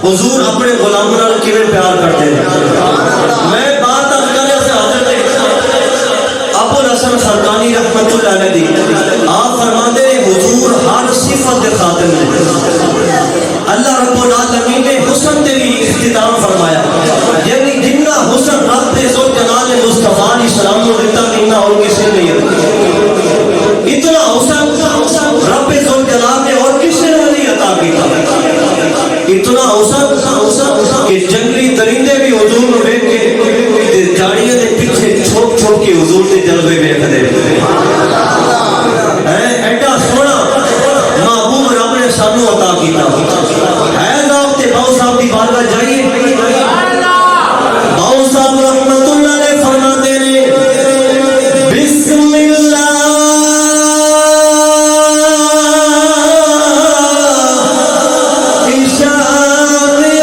[SPEAKER 3] حضور اپنے غلاموں نال کیویں پیار کرتے ہیں. میں بات اب کرے سے حضرت ابو الحسن خرقانی رحمۃ اللہ علیہ دی آپ فرماتے ہیں حضور ہر صفت کے خاطر نے اللہ رب العالمین نے حسن تے بھی اختتام فرمایا. یعنی جنہ حسن رب ذوالجلال مصطفیٰ علیہ السلام کو دیتا اتنا اور کسی نے نہیں. اتنا حسن رب ذوالجلال نے اور کسی نے نہیں عطا کیا. اتنا حسن کہ جنگلی درندے بھی حضور کو دیکھ کے جاڑیاں دے پیچھے چھوپ چھوپ کے حضور کے جلوے ویکھدے. ایڈا سونا محبوب رب نے سانو عطا کیتا ہے. آپ تے باؤ صاحب دی بارگاہ جائیے. باؤ صاحب رحمت اللہ علیہ فرماتے ہیں بسم اللہ اشارے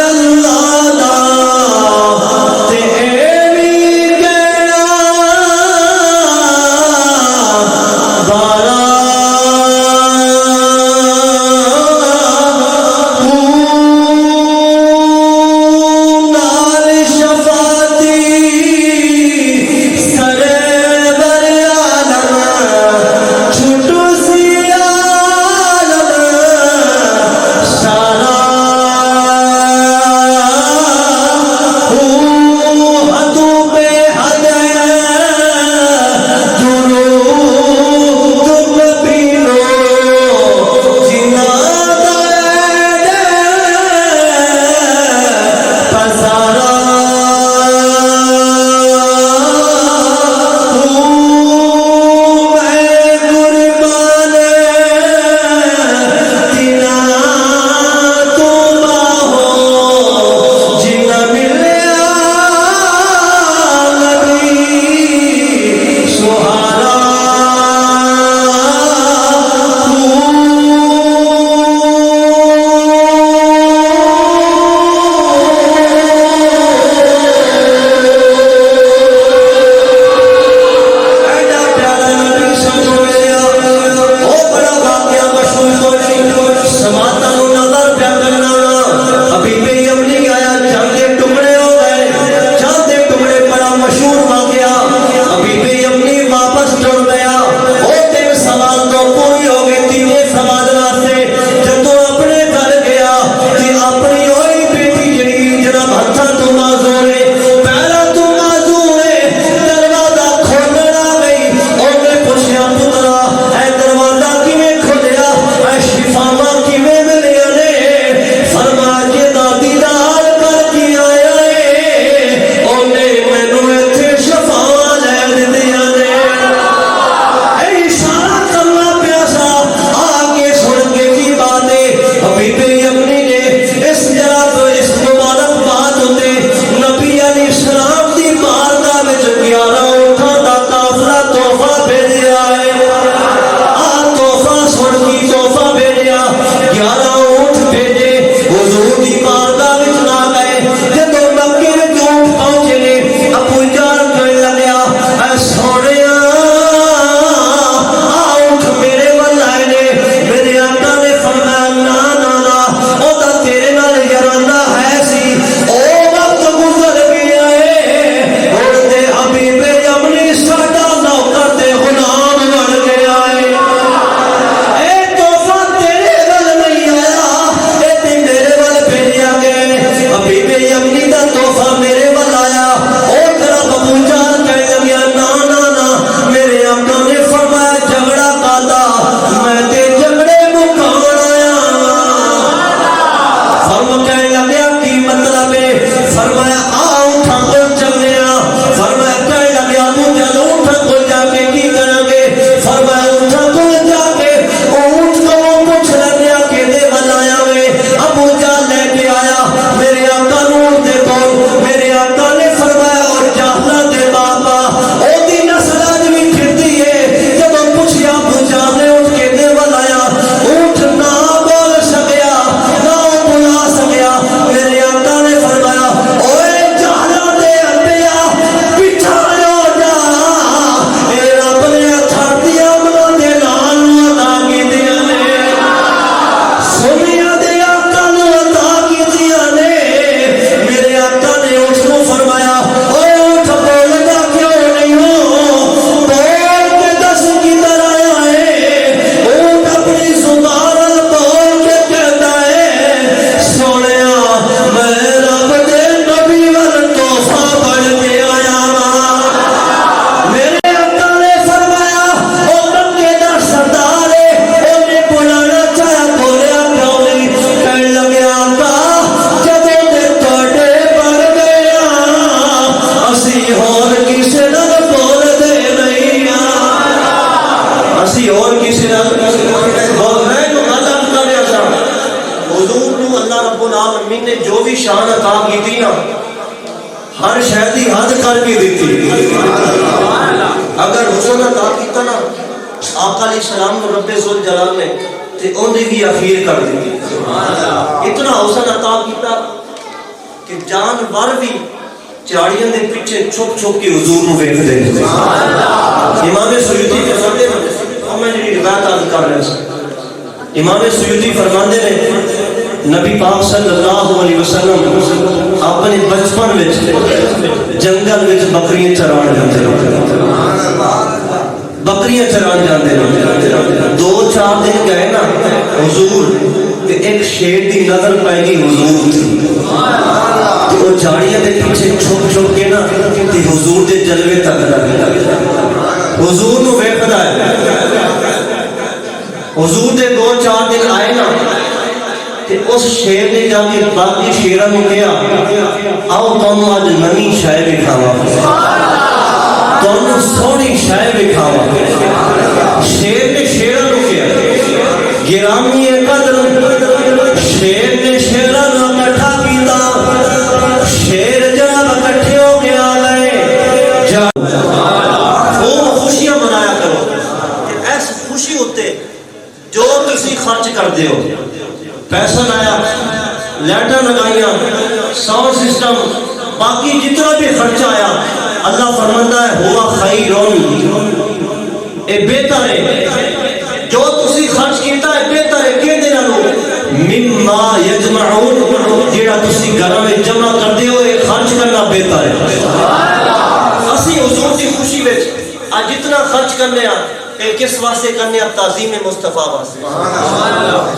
[SPEAKER 3] جو بھی شان عطا کی نا ہر شاید ہی حد کر کے دیتی. اگر حسن عطا کیتا نا آقا علیہ السلام کو رب ذوالجلال نے تے ان دی بھی اخیر کر دیتی. اتنا حسن عطا کیتا کہ جانور بھی چاڑیاں دے پیچھے چھپ چھپ کے حضور نو ویکھدے. امام سیوطی فرماندے نے میں جڑی روایت عرض کر رہا ہوں امام سیوطی فرماندے نے نبی پاک صلی اللہ علیہ وسلم اپنے بچپن وچ جنگل وچ بکریاں چران جاندے بکریاں چران جاندے 2-4 دن گئے نا حضور تے ایک شیر دی نظر پائے گی حضور تھی وہ جھاڑیاں دے پیچھے چھپ چھپ کے نا تے حضور دے جلوے تک لگا حضور نو ویکھدا ہے. حضور دے 2-4 دن آئے نا تے اس شیر نے جا کے باقی شیراں نو کہیا آؤ تانوں اج نویں شے وکھاواں تانوں سونی شے وکھاواں. شیر نے شیراں نو کہیا گرامی قدر شیر نے شیراں نو اکٹھا کیتا شیر جناب اکٹھے ہو گیا لے وہ خوشیاں منایا کرو کہ اس خوشی ہوتے جو تسی خرچ کر دے ہو پیسہ لایا لائٹاں لگائیاں ساؤنڈ سسٹم باقی جتنا بھی خرچہ آیا اللہ فرماتا ہے ہوا خیرون اے بہتر ہے جو تسی خرچ کیتا ہے بہتر ہے کہ دے نالو مما یجمعون جیڑا تسی گھراں وچ جمع کردے ہو اے خرچ کرنا بہتر ہے. اسی حضور دی خوشی وچ اج جتنا خرچ کرنے اے کس واسطے کرنے تعظیم مصطفیٰ واسطے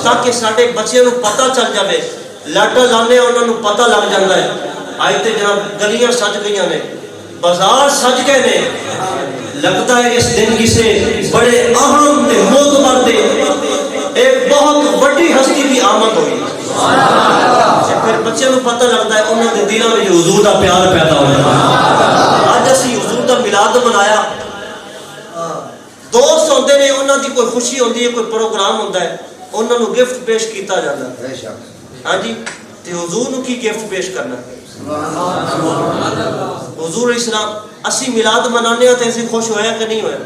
[SPEAKER 3] تاکہ ساڈے بچیاں نو پتہ چل جاوے لاٹا لانے انہاں نو پتہ لگ جاندا ہے. آج تے جناب گلیاں سج گئیاں نے بازار سج گئے نے لگتا ہے اس دن کسے بڑے اہم تے معتبر تے ایک بہت بڑی ہستی کی آمد ہوئی. پھر بچے نو پتہ لگتا ہے انہاں دے دلاں وچ حضور دا پیار پیدا ہویا. اج اسی حضور دا میلاد منایا دوست ہوندے نے انہاں دی کوئی خوشی ہوندی ہے کوئی پروگرام ہوندا ہے انہاں نو گفٹ پیش کیتا جاندا ہے. ہاں جی تے حضور نو کی گفٹ پیش کرنا حضور اسلام اسی میلاد منانے تے اسی خوش ہویا کہ نہیں ہویا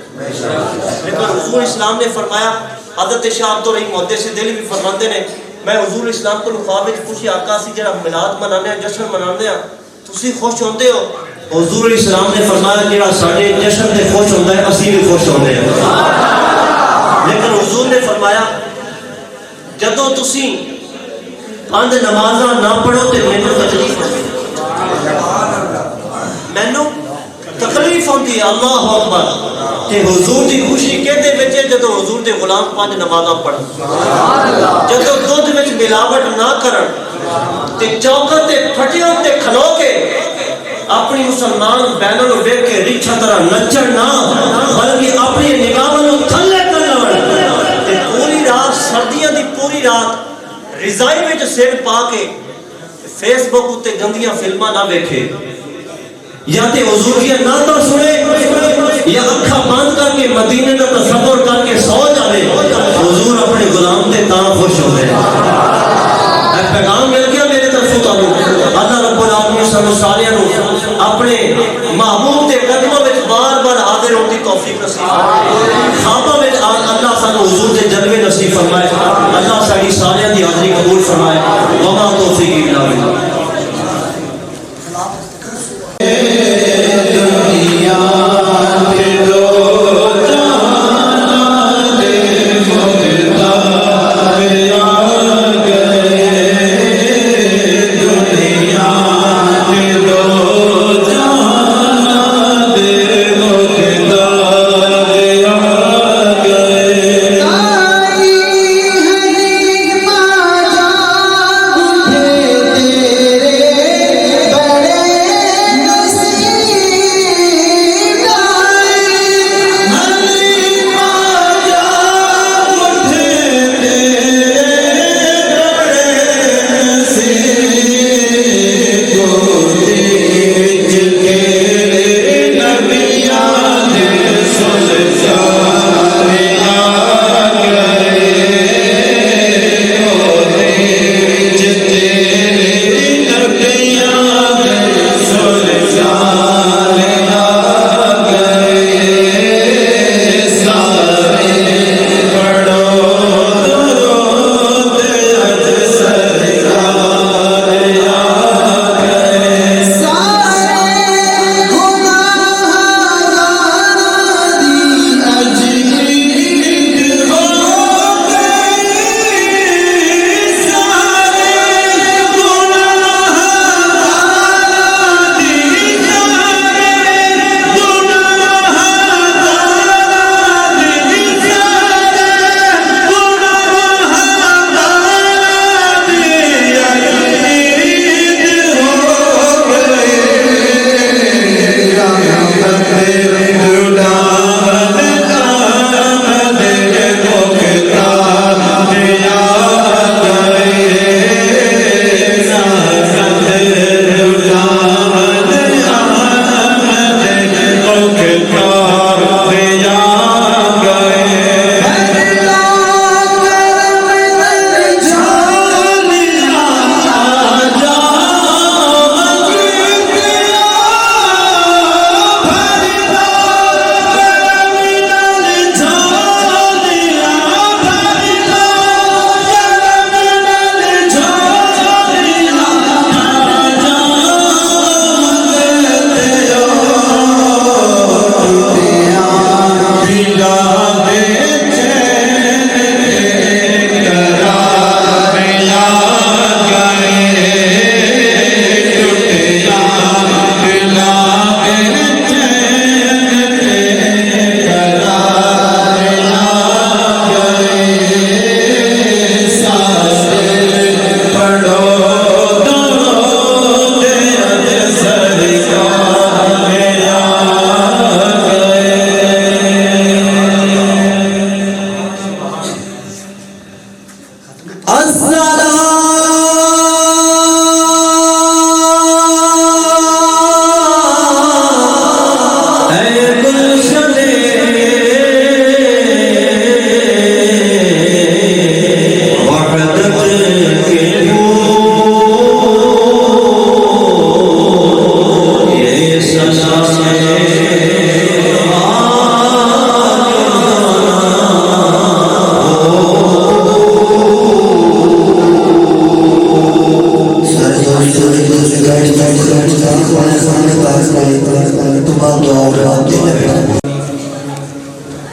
[SPEAKER 3] لیکن حضور اسلام نے فرمایا حضرت شاہ عبدالرحیم محدث دہلوی بھی فرماندے نے میں حضور اسلام کو خواب وچ پوچھی آقا سی جڑا میلاد منانے جشن منانے تسی خوش ہوندے ہو حضور اسلام نے فرمایا جڑا ساڈے جشن تے خوش ہوندا ہے اسی بھی خوش ہوندے ہیں. لیکن حضور نے فرمایا جدوں تسی 5 نمازاں نہ پڑھو تے مینوں تکلیف ہوندی مینوں تکلیف ہوندی ہے. اللہ اکبر تے حضور دی خوشی کہندے وچ جدوں حضور دے غلام 5 نمازاں پڑھن جدوں دودھ وچ ملاوٹ نہ کرن تے چوکھٹ تے پھٹیاں تے کھلو کے اپنی مسلمان بہنوں نو ویکھ کے ریچھا طرح نچن نہ بلکہ اپنی نگاہاں نو تھلے کر لون تے پوری رات سردیاں دی پوری رات رضائی وچ سر پا کے فیس بک اتے گندیاں فلماں نہ ویکھے یا تے حضور کی نعتاں سنے یا اکھاں بند کر کے مدینے دا تصور کر کے سو جاوے حضور اپنے غلام تے تاں خوش ہوندے. اے پیغام مل گیا میرے طرفوں تانوں اللہ رب العالمین سانو ساریاں نو اپنے محبوب دے قدموں وچ بار بار حاضر ہون دی توفیق نصیب فرمائے. خواباں وچ اللہ سانو حضور دے جلوے نصیب فرمائے. اللہ ساری ساریاں دی حاضری قبول فرمائے. وما توفیق الا باللہ.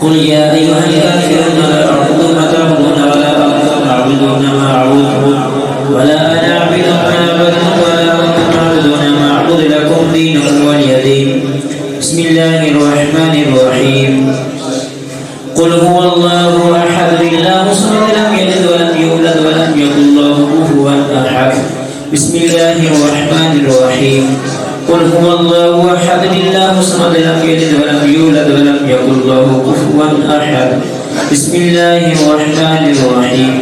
[SPEAKER 4] قل يا أيها الكافرون لا أعبد ما تعبدون ولا أنتم تعبدون ما أعبد ولا أنا أعبد ما عبدتم ولا أنتم تعبدون ما أعبد لكم دينكم ولي دين. بسم الله الرحمن الرحيم. قل هو الله أحد الله الصمد لم يلد ولم يولد ولم يكن له كفوا أحد. بسم الله الرحمن الرحيم. قل هو الله أحد الله الصمد لم يلد ولم يولد ولم يكن له كفوا أحد. بسم الله الرحمن الرحيم.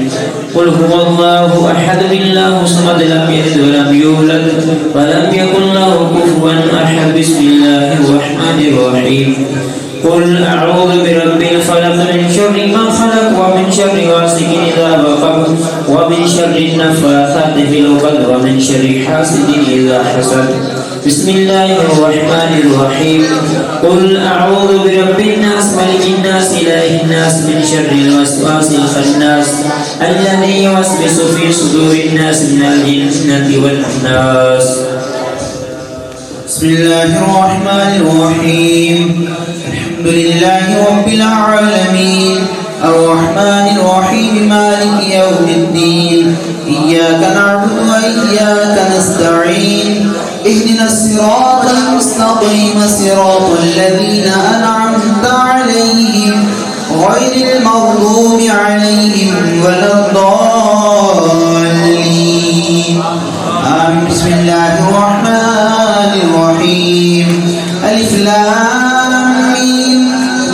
[SPEAKER 4] قل هو الله أحد الله الصمد لم يلد ولم يولد ولم يكن له كفوا أحد. بسم الله الرحمن الرحيم. قل أعوذ برب الفلق من شر ما خلق ومن شر غاسق إذا وقب ومن شر النفاثات في العقد ومن شر حاسد إذا حسد. بسم الله الرحمن الرحيم. قل أعوذ برب الناس ملك الناس إله الناس من شر الوسواس الخناس الذي يوسوس في صدور الناس من الجنة والناس.
[SPEAKER 5] بسم الله الرحمن الرحيم. الحمد لله رب العالمين الرحمن الرحيم مالك يوم الدين. إياك نعبد وإياك نستعين. اهدنا الصراط المستقيم صراط الذين أنعمت عليهم غير المغضوب عليهم ولا الضالين. آمين. بسم الله الرحمن الرحيم. ألف لام ميم.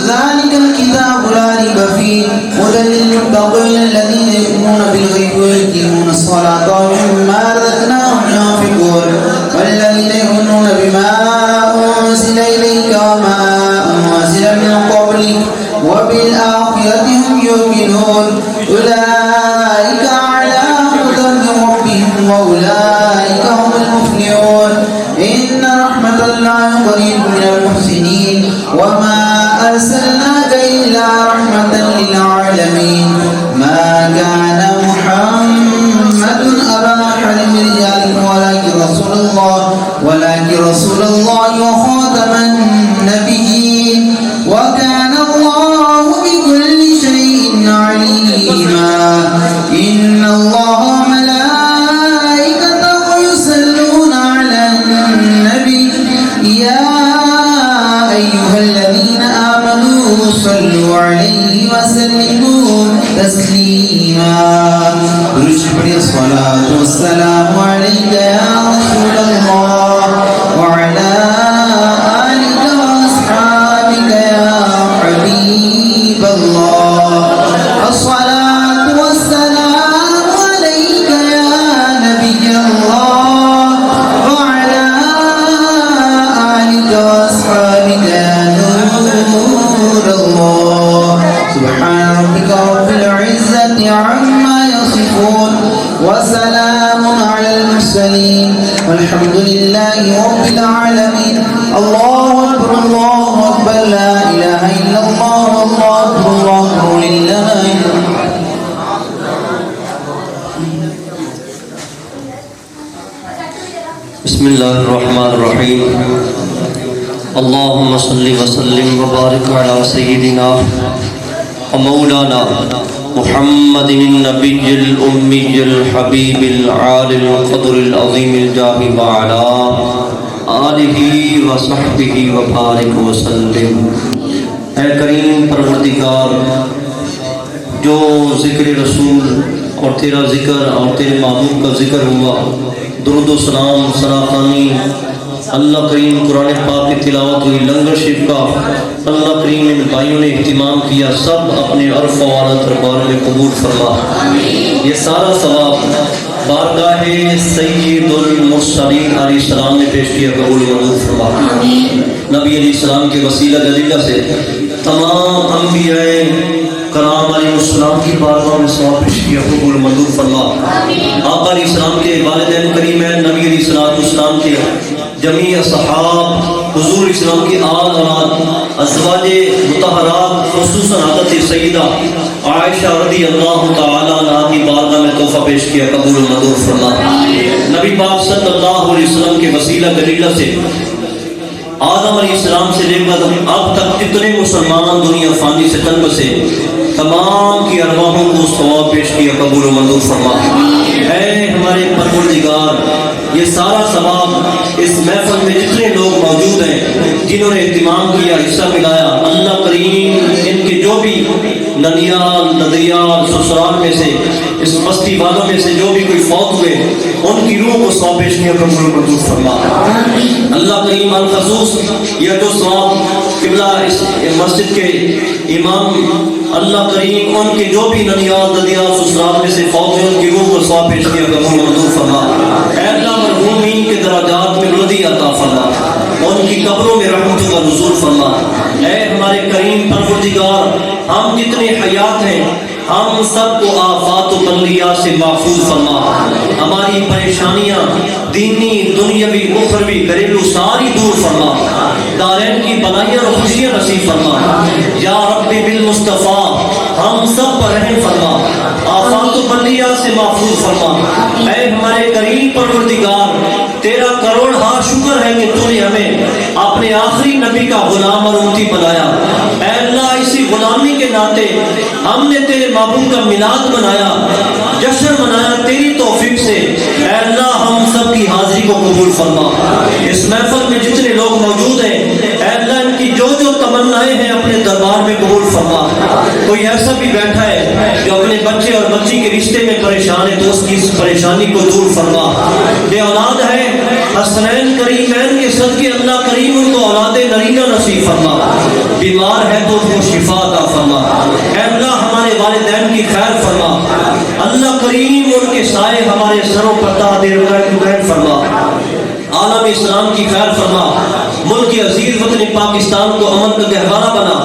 [SPEAKER 5] ذلك الكتاب لا ريب فيه هدى للمتقين الذين يؤمنون بالغيب ويقيمون الصلاة ومما رزقناهم ينفقون والذين يؤمنون بما أنزل إليك وما أنزل من قبلك وبالآخرة هم يؤمنون أولئك على هدى من ربهم وأولئك هم المفلحون. إن رحمة الله قريب من المحسنين وما أرسلناك إلا رحمة للعالمين. ما كان محمد أبا أحد من رجالكم ولكن رسول الله وخاتم النبيين وكان الله بكل شيء عليما. إن الله وملائكته يصلون على النبي يا أيها الذين آمنوا صلوا عليه وسلموا تسليما. الصلاة والسلام عليك يا رسول الله وعلى آلك وأصحابك يا حبيب الله. الصلاة والسلام عليك يا نبي الله وعلى آلك وأصحابك يا نور الله. سبحان ربك رب العزة عما يصفون وسلام على المرسلين والحمد لله رب العالمين. الله أكبر الله أكبر لا إله إلا الله والله أكبر الله أكبر لله.
[SPEAKER 6] بسم الله الرحمن الرحيم. اللهم صل وسلم وبارك على سيدنا ومولانا محمد النبي الأمي الحبيب العالي القدر العظيم الجاه وعلى آلہ وصحبہ وبارک وسلم. اے کریم پروردگار، جو ذکر رسول اور تیرا ذکر اور تیرے محبوب کا ذکر ہوا، درود و سلام سراخانی اللہ کریم قرآن پاک کی تلاوت ہوئی، لنگر شریف کا اللہ کریم ان بھائیوں نے اہتمام کیا، سب اپنے عرف والا دربار میں قبول فرما. یہ سارا ثواب بارگاہ سید المرسلین علیہ السلام نے پیش کیا، قبول منظور فرما. نبی علیہ السلام کے وسیلہ جلیلہ سے تمام انبیاء کرام علیہ السلام کی بارگاہ میں ثواب پیش کیا، قبول منظور فرما. آقا علیہ السلام کے والدین کریمین، نبی علیہ السلام کے جمیع صحاب، حضور اسلام کی آل اولاد، ازواج مطہرات، خصوصاً حضرت سیدہ عائشہ رضی اللہ تعالیٰ عنہا کی بارگاہ میں نے تحفہ پیش کیا قبول و منظور فرما. نبی پاک صلی اللہ علیہ وسلم کے وسیلہ دلیلہ سے آدم علیہ السلام سے لے کر اب تک جتنے مسلمان دنیا فانی سے چل بسے تمام کی ارواحوں کو ثواب پیش کیا قبول و منظور فرما. اے ہمارے پروردگار یہ سارا ثواب اس محفل میں جتنے لوگ موجود ہیں جنہوں نے اہتمام کیا حصہ ملایا اللہ کریم ان کے جو بھی ننیال ندیال سسرال میں سے اس بستی والوں میں سے جو بھی کوئی فوت ہوئے ان کی روح کو ثواب پیش کیا قبول و منظور فرما. اللہ کریم الخصوص یہ جو ثواب قبلہ اس مسجد کے امام اللہ کریم ان کے جو بھی ننیال ندیال سسرال میں سے فوت ہوئے ان کی روح کو ثواب پیش کیا قبول و منظور فرما. اے اللہ مرحومین کے درجات میں بلندی عطا فرما, ان کی قبروں میں رحمتوں کا نزول فرما. اے ہمارے کریم پروردگار ہم جتنے حیات ہیں ہم سب کو آفات و بلیات سے محفوظ فرما. ہماری پریشانیاں دینی دنیاوی اخروی گھریلو ساری دور فرما. دارین کی بلائیاں اور خوشیاں نصیب فرما. یا رب بالمصطفیٰ ہم سب پر رحم فرما, آفات و بلیات سے محفوظ فرما. اے ہمارے کریم پروردگار تیرا کروڑ ہا شکر ہے کہ تو نے ہمیں اپنے آخری نبی کا غلام اور امتی بنایا. اے اللہ اسی غلامی کے ناطے ہم نے تیرے محبوب کا میلاد منایا, جشن منایا تیری توفیق سے. اے اللہ ہم سب کی حاضری کو قبول فرما. اس محفل میں جتنے لوگ موجود ہیں اے اللہ ان کی جو جو تمنائیں ہیں اپنے دربار میں قبول فرما. کوئی ایسا بھی بیٹھا ہے جو اپنے بچے اور بچی کے رشتے میں پریشان ہے تو اس کی اس پریشانی کو دور فرما. بے اولاد ہے حسنین کریمین کے صدقے اللہ کریم ان کو اولاد نرینہ نصیب فرما. بیمار ہے تو اس کو شفا عطا فرما. اے اللہ ہمارے والدین کی خیر فرما. اللہ کریم ان کے سائے ہمارے سروں پر دائر فرما. عالم اسلام کی خیر فرما. ملک عزیز وطن پاکستان کو امن کا گہوارہ بنا.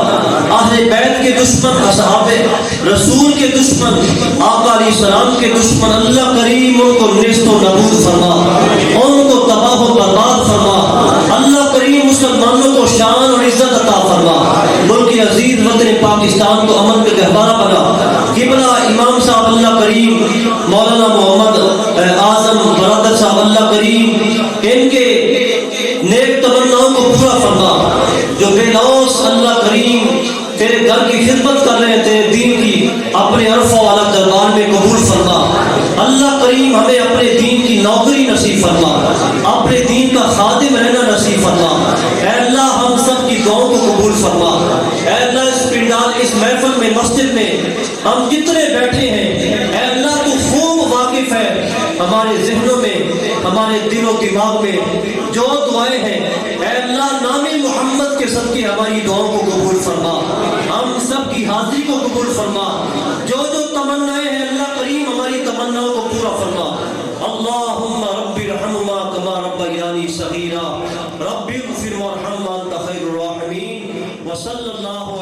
[SPEAKER 6] اہل بیت کے دشمن اصحاب رسول کے دشمن آقا علیہ السلام کے دشمن اللہ کریم ان کو نیست و نابود فرما, ان کو تباہ و برباد فرما. اللہ کریم مسلمانوں کو شان اور عزت عطا فرما. ملک عزیز وطن پاکستان کو امن کا گہوارہ بنا. قبلہ امام صاحب اللہ کریم مولانا محمد اعظم برادر صاحب اللہ کریم ان کے نیک تمناؤں کو پورا فرما. جو بے لوث اللہ کریم تیرے گھر کی خدمت کر رہے ہیں تیرے دین کی اپنے عرف و علا دربار میں قبول فرما. اللہ کریم ہمیں اپنے دین کی نوکری نصیب فرما, اپنے دین کا خادم رہنا نصیب فرما. اے اللہ ہم سب کی دعاؤں کو قبول فرما. اے اللہ اس پنڈال اس محفل میں مسجد میں ہم جتنے بیٹھے ہیں اے اللہ تو خوب واقف ہے ہمارے ذہنوں میں ہمارے دل و دماغ میں جو دعائیں ہیں. اے اللہ نام محمد کے صدقے ہماری دعاؤں کو قبول فرما. ہم سب کی حاضری کو قبول فرما. جو جو تمنائیں ہیں اللہ کریم ہماری تمناؤں کو پورا فرما. اللہم رب ارحمہما کما ربیانی صغیرا رب اغفر وارحم وانت خیر الراحمین وصلی اللہ